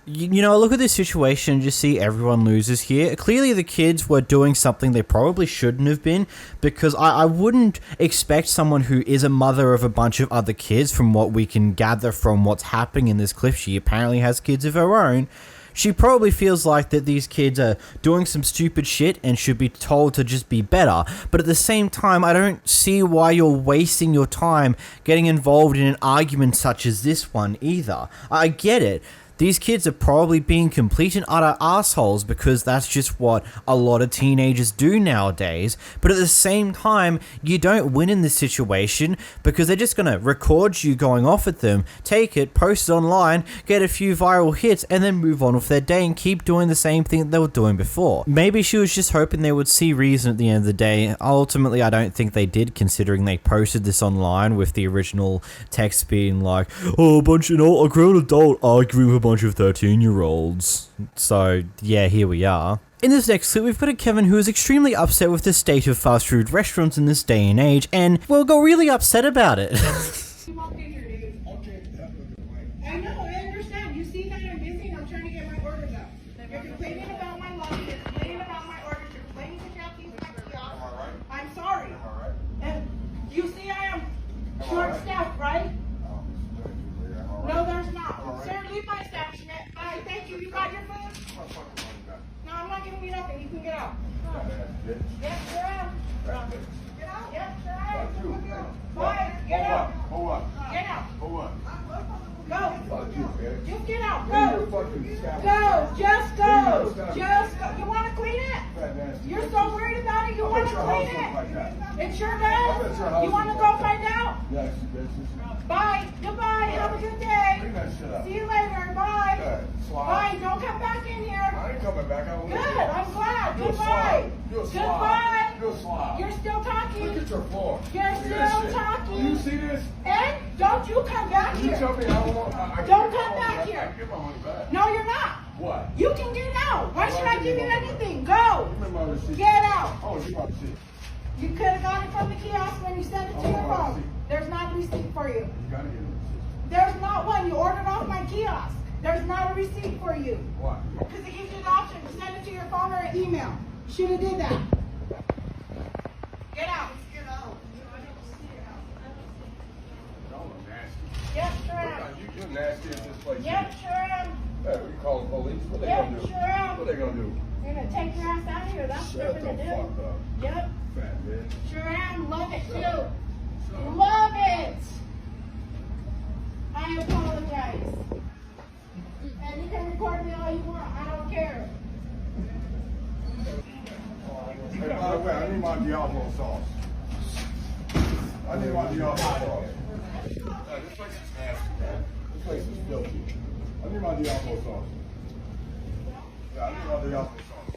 You know, I look at this situation and just see everyone loses here. Clearly the kids were doing something they probably shouldn't have been, because I wouldn't expect someone who is a mother of a bunch of other kids, from what we can gather from what's happening in this clip. She apparently has kids of her own. She probably feels like that these kids are doing some stupid shit and should be told to just be better. But at the same time, I don't see why you're wasting your time getting involved in an argument such as this one either. I get it. These kids are probably being complete and utter assholes because that's just what a lot of teenagers do nowadays. But at the same time, you don't win in this situation because they're just gonna record you going off at them, take it, post it online, get a few viral hits, and then move on with their day and keep doing the same thing that they were doing before. Maybe she was just hoping they would see reason at the end of the day. Ultimately, I don't think they did, considering they posted this online with the original text being like, oh, a grown adult arguing with a bunch of 13-year-olds. So yeah, here we are. In this next clip, we've got a Kevin who is extremely upset with the state of fast food restaurants in this day and age, and well, got really upset about it. I know, I understand. You see that I'm busy and I'm trying to get my orders out. You're complaining about my lunch, you're complaining about my orders, you're complaining to Kathy's I'm sorry. And you see I am short-staffed, right? No, there's not. Sir, leave my establishment. Bye, thank you. You got your food? No, I'm not giving you nothing. You can get out. Yep, sure am. Get out? Yep, sure am. Bye, get out. Get out. Go. Just get out. Go. Go. Just go. Just go. You want to clean it? You're so worried about it. You want to clean it? It sure does. You want to go find out? Yes. Bye. Goodbye. Have a good day. See you later. Bye. Bye. Don't come back in here. I ain't coming back. Good. I'm glad. Goodbye. Goodbye. You're still talking. Look at your floor. You're still talking. Do you see this? And don't you come back here. You tell me I don't want. Don't come back here. I can get my money back. No, you're not. What? You can get out. Why should I give you anything? Go. Get out. Oh, you got the receipt. You could have got it from the kiosk when you sent it to your phone. There's not a receipt for you. You gotta get a receipt. There's not one. You ordered off my kiosk. There's not a receipt for you. Why? Because it gives you the option to send it to your phone or an email. Should have did that. Get out. Get out. Y'all are nasty. Yep, sure am. You're nasty at this place. Yep, sure am. Hey, we call the police. What they Yep, gonna do? sure am. What they gonna do? You're going to take your ass out of here. That's what Shut they're the going to do. fuck up. Yep. Fat bitch. Sure am. Love it too. Love it. I apologize. And you can record me all you want. I don't care. Hey, by the way, I need my Diablo sauce. I need my Diablo sauce. This place is nasty, man. This place is filthy. I need my Diablo sauce. Yeah, I need my Diablo sauce.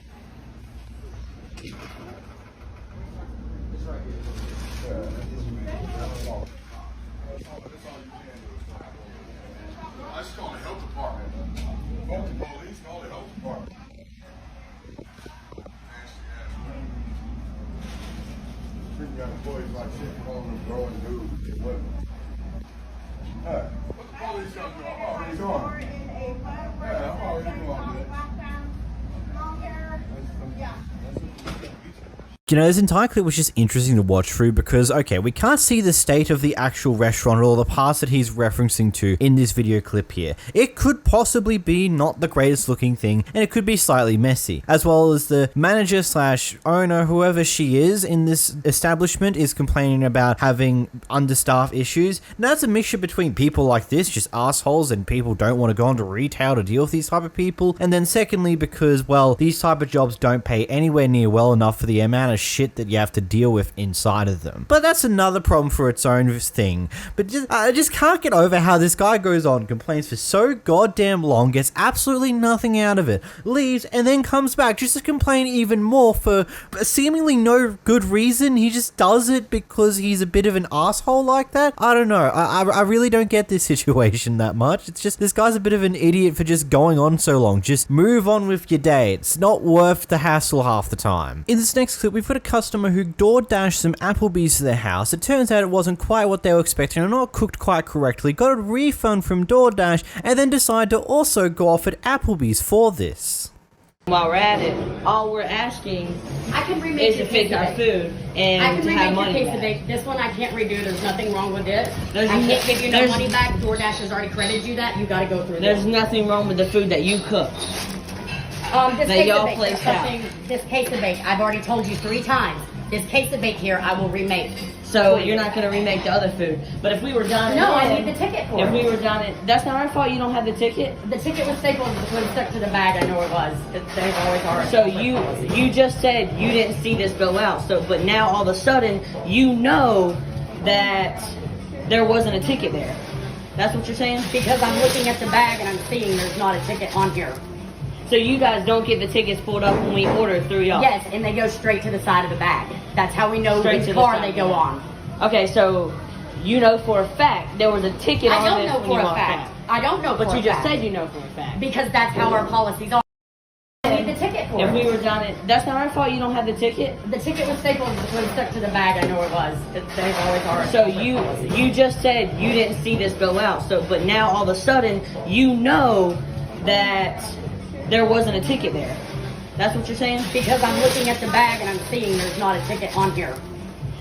It's right here. Yeah, that's all. That's all you can do. I just call the health department. Call the police, call the health department. Treating young employees like shit, calling them growing dudes and women. Hey, what the police gonna do? I'm already going. Yeah, I'm already going, bitch. You know, this entire clip was just interesting to watch through because, okay, we can't see the state of the actual restaurant or the parts that he's referencing to in this video clip here. It could possibly be not the greatest looking thing, and it could be slightly messy, as well as the manager slash owner, whoever she is in this establishment, is complaining about having understaffed issues. Now, that's a mixture between people like this, just assholes, and people don't want to go into retail to deal with these type of people, and then secondly, because, well, these type of jobs don't pay anywhere near well enough for the amount of of shit that you have to deal with inside of them. But that's another problem for its own thing. But I just can't get over how this guy goes on, complains for so goddamn long, gets absolutely nothing out of it, leaves, and then comes back just to complain even more for seemingly no good reason. He just does it because he's a bit of an asshole like that. I don't know. I really don't get this situation that much. It's just this guy's a bit of an idiot for just going on so long. Just move on with your day. It's not worth the hassle half the time. In this next clip, we've got a customer who DoorDashed some Applebee's to their house. It turns out it wasn't quite what they were expecting and not cooked quite correctly. Got a refund from DoorDash and then decided to also go off at Applebee's for this. While we're at it, all we're asking is to fix our food and to have money back. This one I can't redo. There's nothing wrong with it. I can't give you no money back. DoorDash has already credited you that. You got to go through There's nothing wrong with the food that you cooked. This case of bake, I've already told you 3 times. This case of bake here, I will remake. So you're not going to remake the other food. But if we were done No, I need the ticket for it. If we were done it, that's not our fault you don't have the ticket. The ticket was stapled and stuck to the bag. I know it was. They always are. So you just said you didn't see this go out. So, but now all of a sudden you know that there wasn't a ticket there. That's what you're saying? Because I'm looking at the bag and I'm seeing there's not a ticket on here. So you guys don't get the tickets pulled up when we order through y'all? Yes, and they go straight to the side of the bag. That's how we know which car they go on. Okay, so you know for a fact there was a ticket on this when you walked out. I don't know for a fact. But you just said you know for a fact. Because that's how our policies are. I need the ticket for it. If we were done it, that's not our fault you don't have the ticket? The ticket was stapled and stuck to the bag. I know it was. They always are. So you just said you didn't see this go out. So, but now all of a sudden you know that there wasn't a ticket there. That's what you're saying? Because I'm looking at the bag and I'm seeing there's not a ticket on here.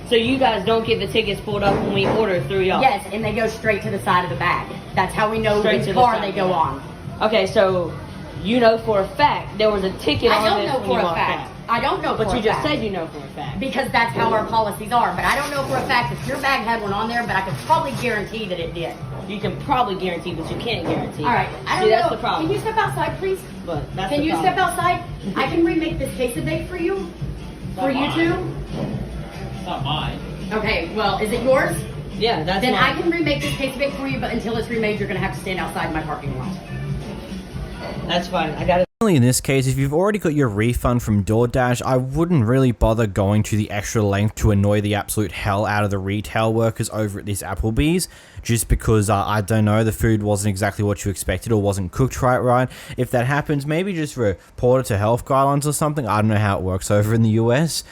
So you guys don't get the tickets pulled up when we order through y'all? Yes, and they go straight to the side of the bag. That's how we know which car they go on. Okay, so you know for a fact there was a ticket on this when you walked out. I don't know for a fact. But you just said you know for a fact. Because that's how our policies are. But I don't know for a fact if your bag had one on there, but I could probably guarantee that it did. You can probably guarantee, but you can't guarantee. All right. I don't know. That's the problem. Can you step outside, please? But that's Can the you problem. step outside? I can remake this case of bake for you. For you two. It's not mine. Okay. Well, is it yours? Yeah, that's Then mine. I can remake this case of bake for you, but until it's remade, you're gonna have to stand outside my parking lot. That's fine. I got it. In this case, if you've already got your refund from DoorDash, I wouldn't really bother going to the extra length to annoy the absolute hell out of the retail workers over at this Applebee's, just because, I don't know, the food wasn't exactly what you expected or wasn't cooked right. If that happens, maybe just report it to health guidelines or something. I don't know how it works over in the US.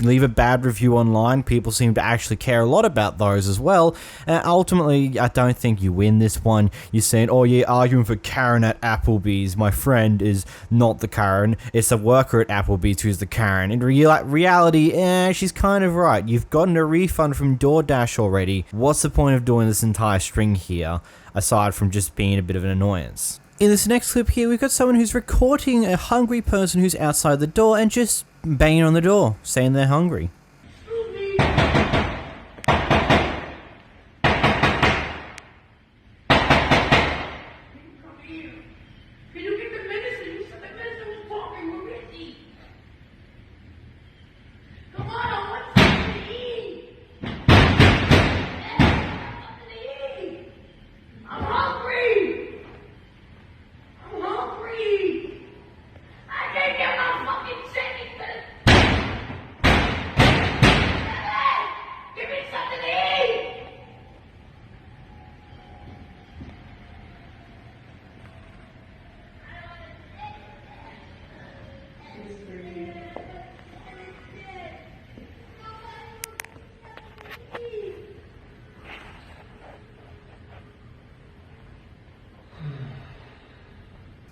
Leave a bad review online. People seem to actually care a lot about those as well. Ultimately, I don't think you win this one. You're saying, oh yeah, arguing for Karen at Applebee's. My friend is not the Karen. It's a worker at Applebee's who's the Karen. In reality, she's kind of right. You've gotten a refund from DoorDash already. What's the point of doing this entire string here, aside from just being a bit of an annoyance? In this next clip here, we've got someone who's recording a hungry person who's outside the door and just banging on the door, saying they're hungry.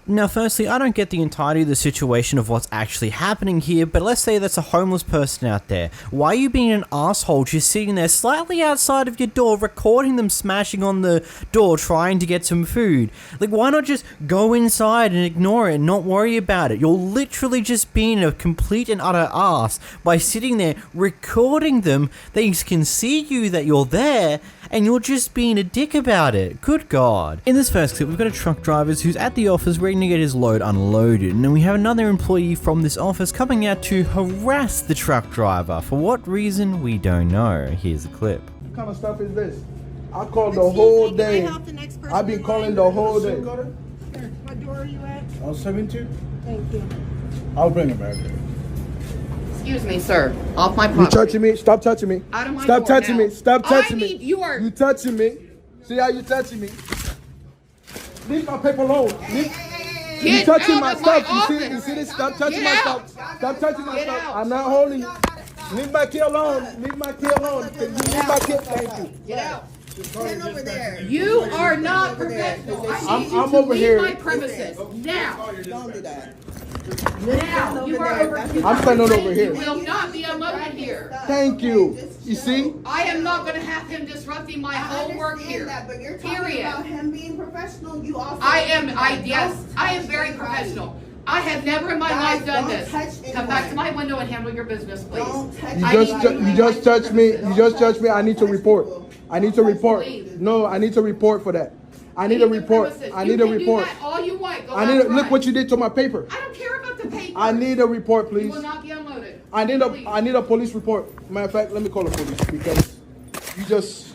Now, firstly, I don't get the entirety of the situation of what's actually happening here, but let's say that's a homeless person out there. Why are you being an asshole just sitting there slightly outside of your door, recording them smashing on the door, trying to get some food? Like, why not just go inside and ignore it and not worry about it? You're literally just being a complete and utter ass by sitting there recording them. They can see you that you're there, and you're just being a dick about it. Good God. In this first clip, we've got a truck driver who's at the office waiting to get his load unloaded, and then we have another employee from this office coming out to harass the truck driver. For what reason, we don't know. Here's a clip. What kind of stuff is this? I called the whole day. I've been calling the whole day. What door are you at? On 17? Thank you. I'll bring it back. Excuse me, sir. Off my You property. touching me? Stop touching me. Out of my Stop door touching now. me. Stop touching me. You are. You touching me. See how you touching me? Leave my paper alone. You touching my stuff. You see this? Stop touching my stuff. Stop touching my stuff. I'm not holding you. Leave my kid alone. Leave my kid alone. You leave my kid. Thank you. Get out. Stand over there. You are not professional. I need you I'm to over leave here. my premises now. Don't do that. Now. You are over here. I'm standing over here. You will not be unloaded here. Thank you. You see? I am not going to have him disrupting my whole work here. But you're talking Period. about him being professional. You also. I am very professional. I have never in my life done this. Come back to my window and handle your business, please. You just touched me. You just touched me. I need to report. I need to report. No, I need to report for that. I need a report. I need a report. All you want. Go I need. Look what you did to my paper. I don't care about the paper. I need a report, please. You will not be unloaded. I need a police report. Matter of fact, let me call the police because you just.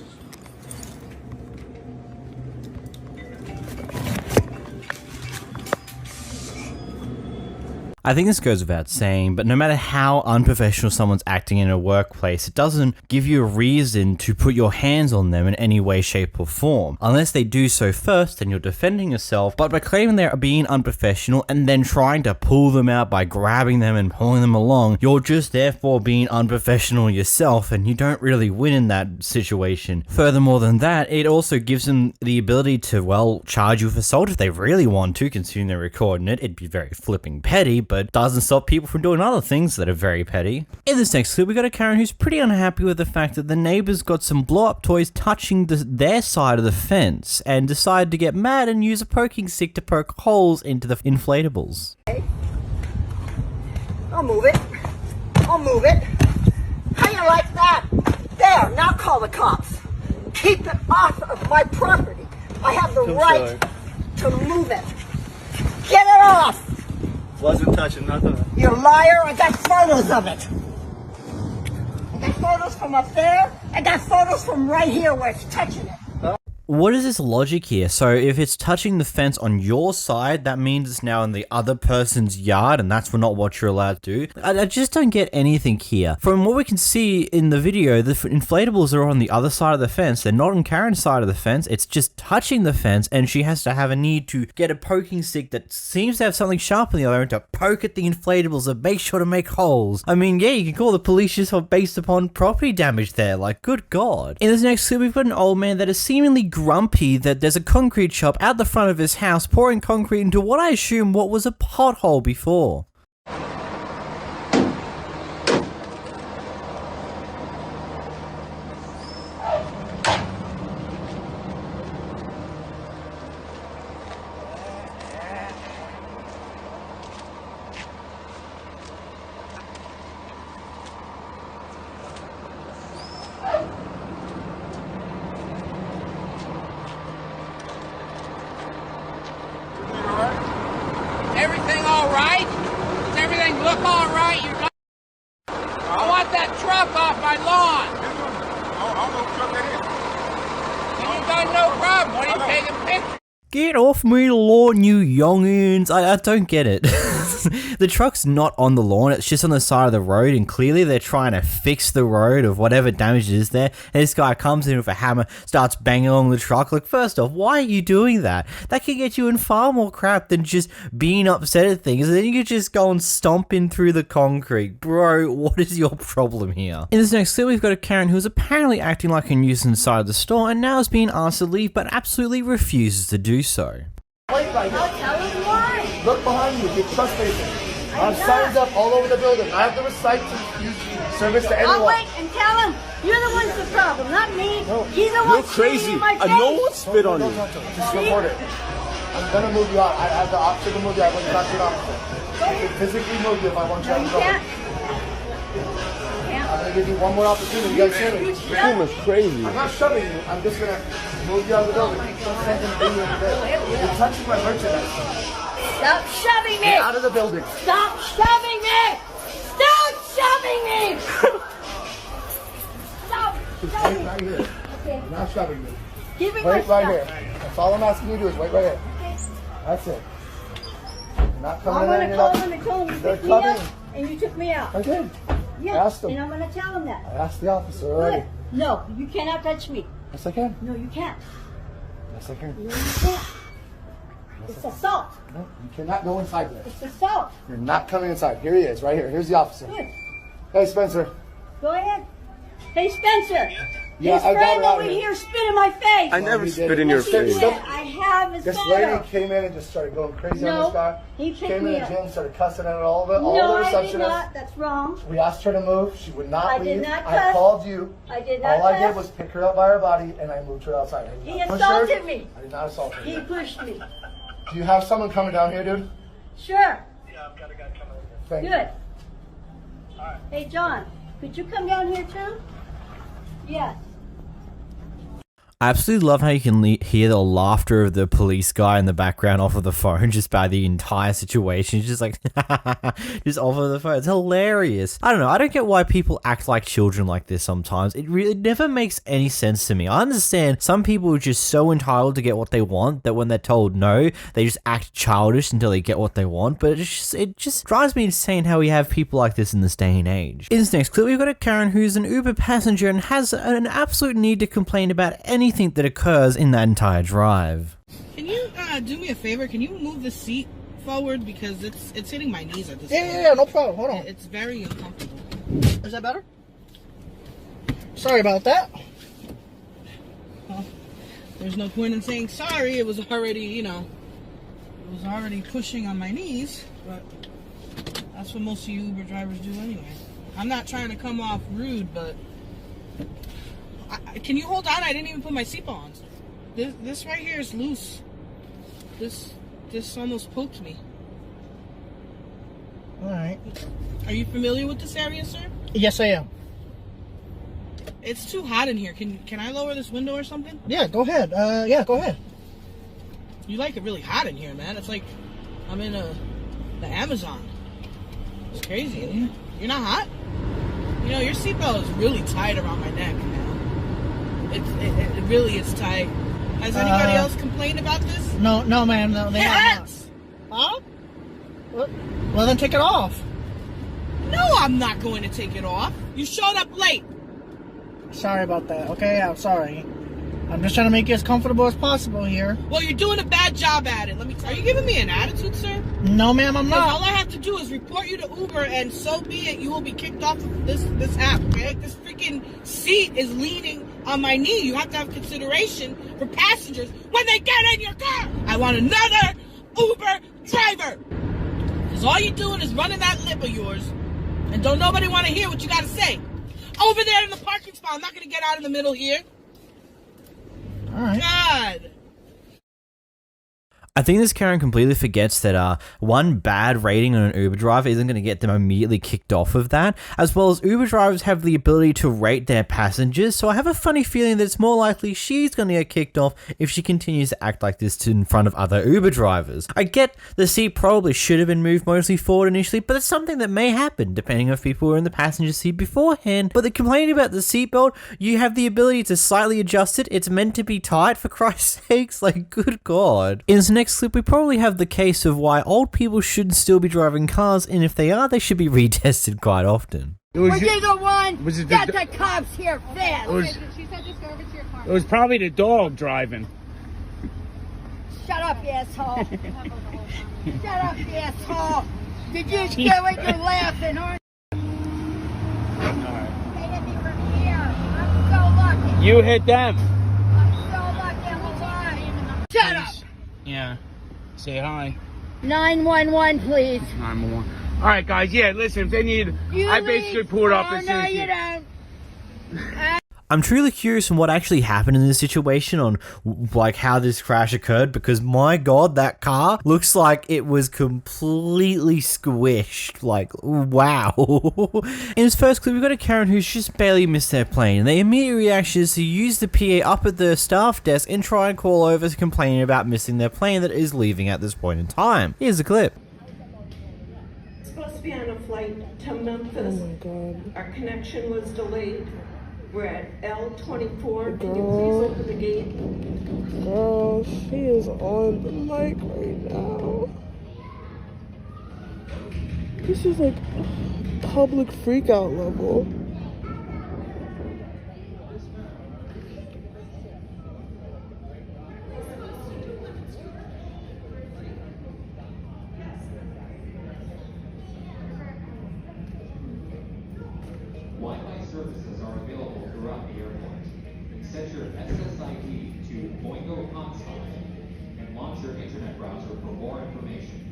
I think this goes without saying, but no matter how unprofessional someone's acting in a workplace, it doesn't give you a reason to put your hands on them in any way, shape, or form. Unless they do so first, then you're defending yourself, but by claiming they're being unprofessional and then trying to pull them out by grabbing them and pulling them along, you're just therefore being unprofessional yourself, and you don't really win in that situation. Furthermore than that, it also gives them the ability to, well, charge you with assault if they really want to, considering they're recording it. It'd be very flipping petty, but doesn't stop people from doing other things that are very petty. In this next clip, we got a Karen who's pretty unhappy with the fact that the neighbors got some blow-up toys touching their side of the fence and decided to get mad and use a poking stick to poke holes into the inflatables. I'll move it. I'll move it. How you like that? There, now call the cops. Keep it off of my property. I have the right to move it. Get it off! Wasn't touching nothing. You liar, I got photos of it. I got photos from up there. I got photos from right here where it's touching it. What is this logic here? So if it's touching the fence on your side, that means it's now in the other person's yard, and that's not what you're allowed to do. I just don't get anything here. From what we can see in the video, the inflatables are on the other side of the fence. They're not on Karen's side of the fence. It's just touching the fence, and she has to have a need to get a poking stick that seems to have something sharp in the other end to poke at the inflatables and make sure to make holes. I mean, yeah, you can call the police just based upon property damage there. Like, good God. In this next clip, we've got an old man that is seemingly grumpy that there's a concrete shop out the front of his house pouring concrete into what I assume what was a pothole before. Everything all right? Does everything look all right? You're not... I want that truck off my lawn. You got no problem. What are you taking pictures? Get off me lawn, you youngins. I don't get it. The truck's not on the lawn, it's just on the side of the road, and clearly they're trying to fix the road of whatever damage is there, and this guy comes in with a hammer, starts banging along the truck. Like, first off, why are you doing that? That can get you in far more crap than just being upset at things, and then you can just go and stomp in through the concrete. Bro, what is your problem here? In this next clip, we've got a Karen who's apparently acting like a nuisance inside the store, and now is being asked to leave, but absolutely refuses to do so. Wait right here. I'll tell him why. Look behind you. Get trust-facing. I have signs up all over the building. I have the receipt to use service to anyone. I'll wait and tell him. You're the one's the problem, not me. No, He's the one you're crazy. in my face. No one spit on you. Just report it. I'm gonna move you out. I have the officer to move you. I want you to talk to the officer. I can physically move you if I want you out of trouble. gonna give you one more opportunity. You guys hear me? This woman's crazy. I'm not shoving you. I'm just gonna move you out of the building. You're touching my merchandise. Stop shoving me! Get out of the building. Stop shoving me! Stop shoving me! Stop Just shoving wait me! right here. Okay. I'm not shoving you. Give me Wait my right stuff. here. That's all I'm asking you to do is wait right here. That's it. You're not coming I'm in. gonna call them and tell them you They're picked me up coming. and you took me out. I did. Yeah, Asked them. and I'm gonna tell them that. I asked the officer already. Good. No, you cannot touch me. Yes, I can. No, you can't. Yes, I can. No, you can't. It's assault. No, you cannot go inside there. It's assault. You're not coming inside. Here he is, right here. Here's the officer. Good. Hey, Spencer. Go ahead. Hey, Spencer. Yeah, His I got friend it out over here. here spit in my face. I never he spit did. in your Yes, he face. did. I have his This photo. lady came in and just started going crazy on No, this guy. he picked Came in me the up. gym, started cussing at all the No, I did receptionists. not. That's wrong. We asked her to move. She would not I leave. did not I cuss. called you. I did not All I did cuss. was pick her up by her body and I moved her outside. I did He not push assaulted her. me. I did not assault her. He pushed me. Do you have someone coming down here, dude? Sure. Yeah, I've got a guy coming in. Thank Good. you. All right. Hey, John, could you come down here too? Yes. I absolutely love how you can hear the laughter of the police guy in the background off of the phone just by the entire situation. He's just like, just off of the phone. It's hilarious. I don't know. I don't get why people act like children like this sometimes. It never makes any sense to me. I understand some people are just so entitled to get what they want that when they're told no, they just act childish until they get what they want. But it just drives me insane how we have people like this in this day and age. In this next clip, we've got a Karen who's an Uber passenger and has an absolute need to complain about anything that occurs in that entire drive. Can you do me a favor? Can you move the seat forward because it's hitting my knees at this point? Yeah, no problem. Hold on. It's very uncomfortable. Is that better? Sorry about that. Well, there's no point in saying sorry. It was already, it was already pushing on my knees. But that's what most of you Uber drivers do anyway. I'm not trying to come off rude, but can you hold on? I didn't even put my seatbelt on. This right here is loose. This almost poked me. All right. Are you familiar with this area, sir? Yes, I am. It's too hot in here. Can I lower this window or something? Yeah, go ahead. Yeah, go ahead. You like it really hot in here, man. It's like I'm in the Amazon. It's crazy in here. You're not hot? Your seatbelt is really tight around my neck, man. It really is tight. Has anybody else complained about this? No, ma'am. No, they have not. Huh? Well, then take it off. No, I'm not going to take it off. You showed up late. Sorry about that. Okay, I'm sorry. I'm just trying to make you as comfortable as possible here. Well, you're doing a bad job at it. Are you giving me an attitude, sir? No, ma'am, I'm not. All I have to do is report you to Uber, and so be it. You will be kicked off of this app, okay? This freaking seat is leaning on my knee. You have to have consideration for passengers when they get in your car. I want another Uber driver. Because all you're doing is running that lip of yours, and don't nobody want to hear what you got to say. Over there in the parking spot. I'm not going to get out in the middle here. All right. God. I think this Karen completely forgets that one bad rating on an Uber driver isn't going to get them immediately kicked off of that, as well as Uber drivers have the ability to rate their passengers, so I have a funny feeling that it's more likely she's going to get kicked off if she continues to act like this in front of other Uber drivers. I get the seat probably should have been moved mostly forward initially, but it's something that may happen depending on if people were in the passenger seat beforehand. But the complaining about the seatbelt, you have the ability to slightly adjust it. It's meant to be tight, for Christ's sakes, like good God. In this next clip, we probably have the case of why old people should still be driving cars, and if they are, they should be retested quite often. We're the one Was it got the cops here fast. She said just go over to your car. It was probably the dog driving. Shut up, you asshole. Shut up, you asshole. Did you scare when you're laughing, aren't you? They hit me from here. I'm so lucky. You hit them. I'm so lucky. I'm alive. Shut up. Yeah. Say hi. 911, please. 911. All right, guys. Yeah, listen. If they need, I basically pulled up as soon as you don't. I'm truly curious on what actually happened in this situation, on like how this crash occurred, because my god, that car looks like it was completely squished. Like, wow. In this first clip, we've got a Karen who's just barely missed their plane, and their immediate reaction is to use the PA up at the staff desk and try and call over to complaining about missing their plane that is leaving at this point in time. Here's the clip. Supposed to be on a flight to Memphis. Oh my god. Our connection was delayed. We're at L24. Can you please open the gate? Girl, she is on the mic right now. This is like public freakout level. Wi-Fi services are available throughout the airport. Set your SSID to Boingo console and launch your internet browser for more information.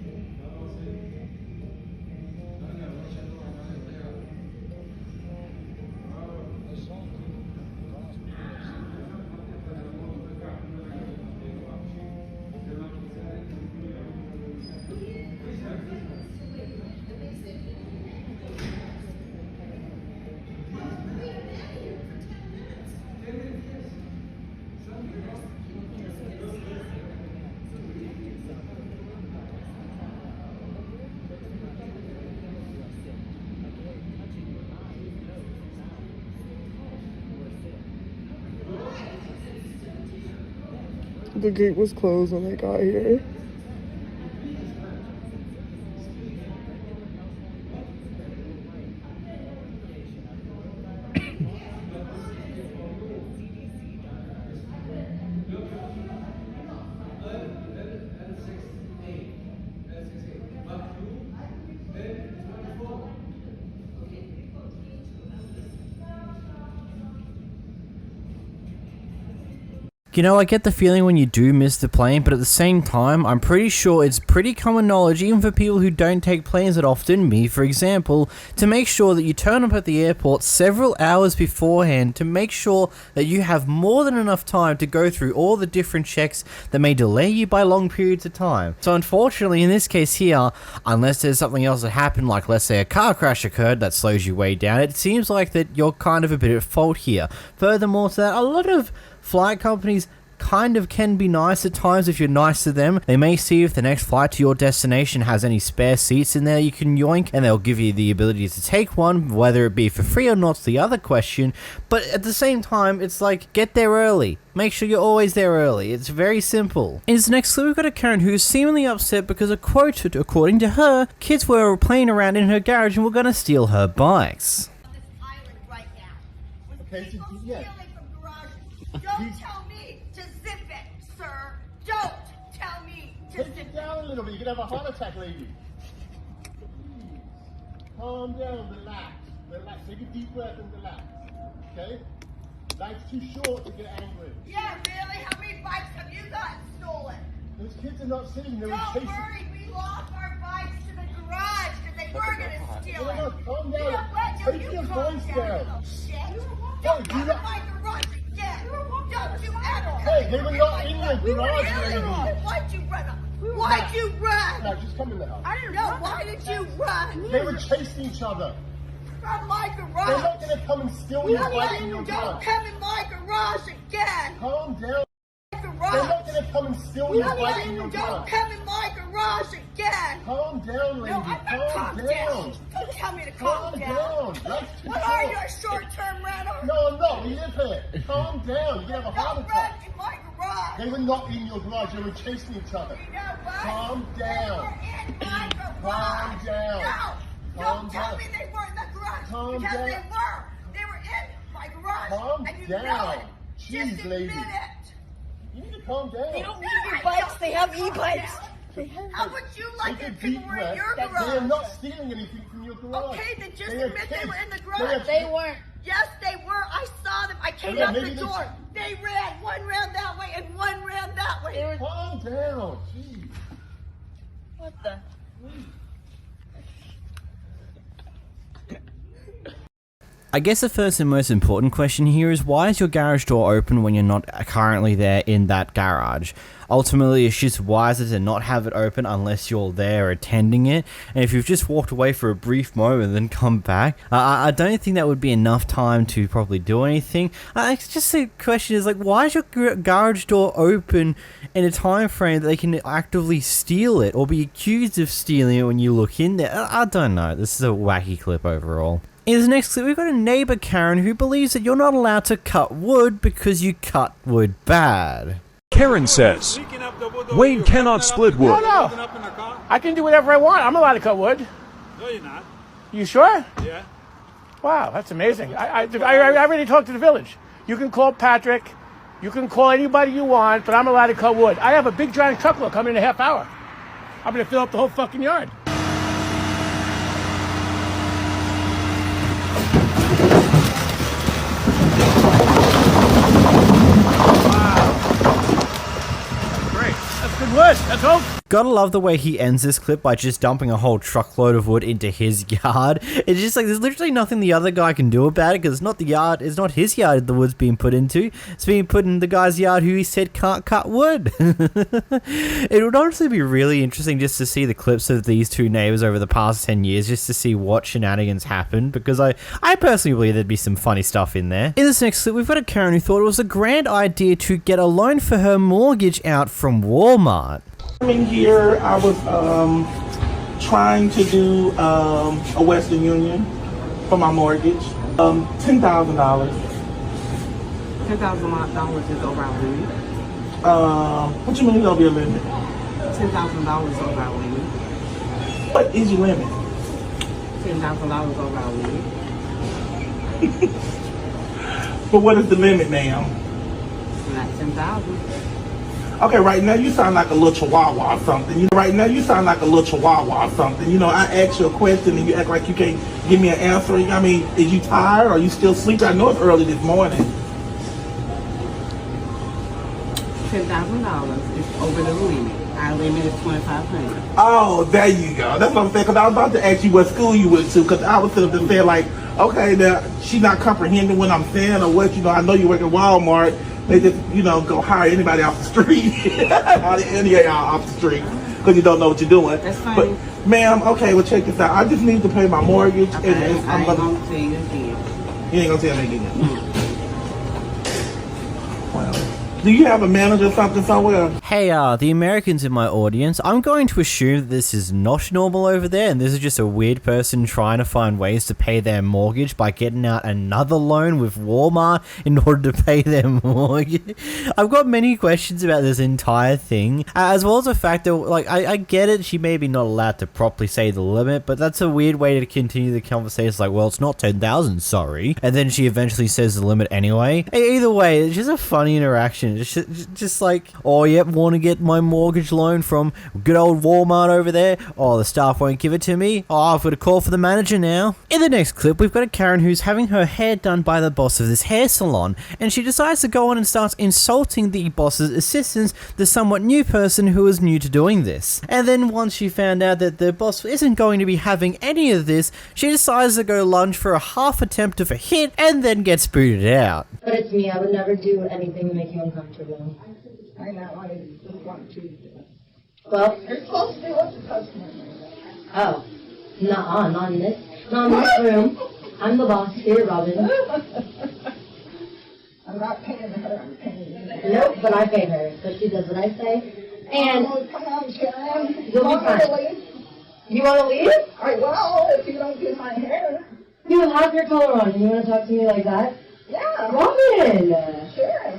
The gate was closed when they got here. You know, I get the feeling when you do miss the plane, but at the same time, I'm pretty sure it's pretty common knowledge, even for people who don't take planes that often, me for example, to make sure that you turn up at the airport several hours beforehand to make sure that you have more than enough time to go through all the different checks that may delay you by long periods of time. So unfortunately, in this case here, unless there's something else that happened, like let's say a car crash occurred that slows you way down, it seems like that you're kind of a bit at fault here. Furthermore to that, a lot of flight companies kind of can be nice at times if you're nice to them. They may see if the next flight to your destination has any spare seats in there you can yoink, and they'll give you the ability to take one, whether it be for free or not's the other question. But at the same time, it's like, get there early. Make sure you're always there early. It's very simple. In this next clip, we've got a Karen who's seemingly upset because, according to her, kids were playing around in her garage and were going to steal her bikes. Okay, so, yeah. Don't tell me to zip it, sir. Don't tell me to zip it. Take it down a little bit. You could have a heart attack, lady. Calm down, relax. Relax. Take a deep breath and relax. Okay? Life's too short to get angry. Yeah, really? How many bikes have you got stolen? Those kids are not sitting there Don't worry, we lost our bikes to the garage because they were going to steal it. No, calm down. You know what? Take You your calm voice down, down. little shit. Hey, Don't do come not- in my garage again. Don't you ever Hey, they were not in your garage or anything. Why'd you run up? Why'd you run? No, just come in the house. I don't know. Why did you run? They were chasing each other. From my garage. They're not going to come and steal your bike in your Don't garage. come in my garage again. Calm down. Garage. They're not going to come and steal your bike in your Don't garage. come in my garage again. Calm down, lady. No, I'm not Calm calm down. Don't tell me to calm down. Life's too What are short. you, a short-term rental? No, I'm not. We live here. Calm down. You can have a heart Don't attack. run in my garage. They were not in your garage. They were chasing each other. You know what? Calm down. They were in my garage. Calm down. No, Calm don't tell down. me they were in the garage. Calm because down. they were. They were in my garage. Calm and you down. know it. Jeez, Just lady. admit it. You need to calm down. They don't need your bikes. They have e-bikes. How would you like Take a it if people deep were in breath. your They are garage? not stealing anything from your garage. Okay, then just They are admit they were in the kids. garage. They weren't. Yes, they were. I saw them. I came Yeah, out the maybe they door. They ran. One ran that way and one ran that way. Calm down. Jeez. What the? I guess the first and most important question here is, why is your garage door open when you're not currently there in that garage? Ultimately, it's just wiser to not have it open unless you're there attending it. And if you've just walked away for a brief moment and then come back, I don't think that would be enough time to probably do anything. It's just the question is, like, why is your garage door open in a time frame that they can actively steal it or be accused of stealing it when you look in there? I don't know. This is a wacky clip overall. In this next clip, we've got a neighbor Karen who believes that you're not allowed to cut wood because you cut wood bad. Karen says, Wayne cannot split wood. No. I can do whatever I want. I'm allowed to cut wood. No, you're not. You sure? Yeah. Wow, that's amazing. I already talked to the village. You can call Patrick. You can call anybody you want, but I'm allowed to cut wood. I have a big giant truckload coming in a half hour. I'm going to fill up the whole fucking yard. Wood. Let's go. Gotta love the way he ends this clip by just dumping a whole truckload of wood into his yard. It's just like there's literally nothing the other guy can do about it because it's not the yard, it's not his yard the wood's being put into. It's being put in the guy's yard who he said can't cut wood. It would honestly be really interesting just to see the clips of these two neighbors over the past 10 years just to see what shenanigans happened, because I personally believe there'd be some funny stuff in there. In this next clip, we've got a Karen who thought it was a grand idea to get a loan for her mortgage out from Walmart. Coming here, I was trying to do a Western Union for my mortgage. $10,000. $10,000 is over our limit. What you mean it's over your limit? $10,000 over our limit. What is your limit? $10,000 over our limit. But what is the limit, ma'am? Not $10,000. Okay, right now you sound like a little chihuahua or something. You know, right now you sound like a little chihuahua or something. You know, I asked you a question and you act like you can't give me an answer. I mean, is you tired or are you still sleeping? I know it's early this morning. $10,000 is over the limit. Our limit is $2,500. Oh, there you go. That's what I'm saying. Because I was about to ask you what school you went to. Because I was sitting there saying like, okay, now she's not comprehending what I'm saying or what. You know, I know you work at Walmart. They just, you know, go hire anybody off the street. Any of y'all off the street. Because you don't know what you're doing. That's fine. But, ma'am, okay, well, check this out. I just need to pay my mortgage. Okay, and I ain't going to tell you again. You ain't going to tell me again. Well, do you have a manager or something somewhere? Hey, the Americans in my audience, I'm going to assume that this is not normal over there, and this is just a weird person trying to find ways to pay their mortgage by getting out another loan with Walmart in order to pay their mortgage. I've got many questions about this entire thing, as well as the fact that, like, I get it, she may be not allowed to properly say the limit, but that's a weird way to continue the conversation. It's like, well, it's not 10,000, sorry. And then she eventually says the limit anyway. Either way, it's just a funny interaction. Just like, oh yep, want to get my mortgage loan from good old Walmart over there. Oh, the staff won't give it to me. Oh, I've got to call for the manager now. In the next clip, we've got a Karen who's having her hair done by the boss of this hair salon, and she decides to go on and starts insulting the boss's assistants, the somewhat new person who is new to doing this. And then once she found out that the boss isn't going to be having any of this, she decides to go lunge for a half attempt of a hit and then gets booted out. But it's me, I would never do anything to make you uncomfortable. I know, I want to. Well, You're supposed to be with the customer. Oh, not in this room. I'm the boss here, Robin. I'm not paying her, I'm paying you. Nope, but I pay her, so she does what I say. And come on, Sharon. You'll be fine. You want to leave? I will, if you don't do my hair. You have your color on, and you want to talk to me like that? Yeah. Robin! Sure.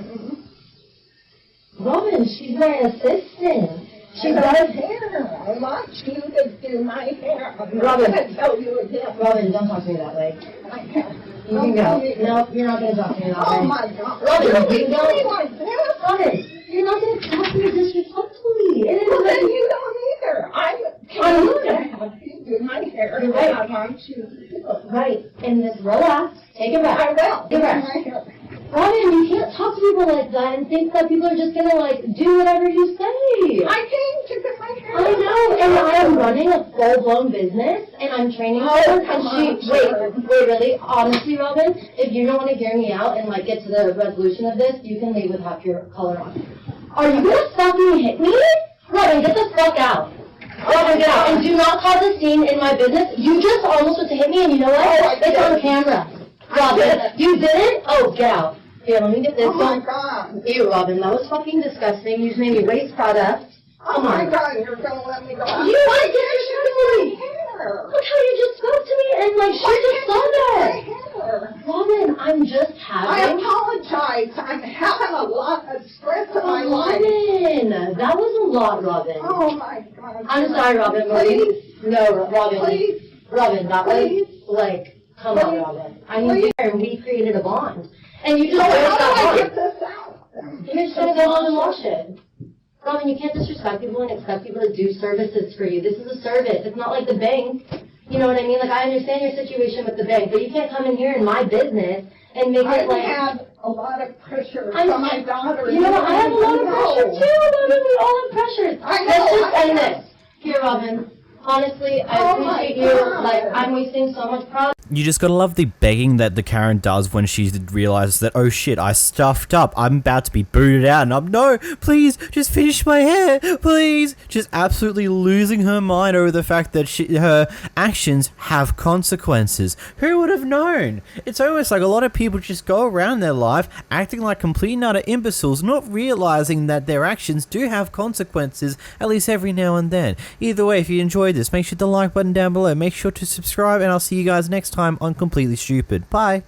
Robin, she's my assistant. She does hair. I want you to do my hair. I'm Robin, not going to tell you again. Robin, don't talk to me that way. I can't. You can go. No, you're not going to talk to me that way. Oh my God. Robin, Really? you can go. Like this? Robin, you're not going to talk to me disrespectfully. Well, then you don't either. I'm going to have you do my hair. You're right. I want you to do it. Right. And just relax. Take a breath. I will. Take a breath. Do my hair. Robin, you can't talk to people like that and think that people are just gonna, like, do whatever you say. I came to get my hair. I know, and I am running a full-blown business, and I'm training her, and she, wait, really, honestly, Robin, if you don't want to hear me out and, like, get to the resolution of this, you can leave with half your color on. Are you gonna fucking hit me? Robin, get the fuck out. Robin, get out, and do not cause a scene in my business. You just almost went to hit me, and you know what? It's on camera. Robin, you didn't? Oh, get out. Here, let me get this one. Oh my God. Ew, Robin, that was fucking disgusting. You just made me waste product. Oh my God, you're gonna let me go. You want to get your shit. Look how you just spoke to me, and like she just saw that. Robin, I'm just having. I apologize. I'm having a lot of stress in my life. Robin, that was a lot, Robin. Oh my God. I'm sorry, Robin. Please. No, Robin. Please. Robin, that was like, come on, Robin. I need you there, and we created a bond. And you just how that do I bond. get this out? You're just gonna go home and wash it. Robin, you can't disrespect people and expect people to do services for you. This is a service. It's not like the bank. You know what I mean? Like, I understand your situation with the bank, but you can't come in here in my business and make it like... I have a lot of pressure from my daughter. You know what? I have a lot of pressure too. Robin, we all have pressures. Let's just end this. Here, Robin. Honestly, I appreciate you. Like, I'm wasting so much product. You just gotta love the begging that the Karen does when she realizes that, oh shit, I stuffed up, I'm about to be booted out, and I'm, no, please, just finish my hair, please. Just absolutely losing her mind over the fact that her actions have consequences. Who would have known? It's almost like a lot of people just go around their life acting like complete and utter imbeciles, not realizing that their actions do have consequences, at least every now and then. Either way, if you enjoyed this, make sure to like button down below, make sure to subscribe, and I'll see you guys next time on Completely Stupid. Bye.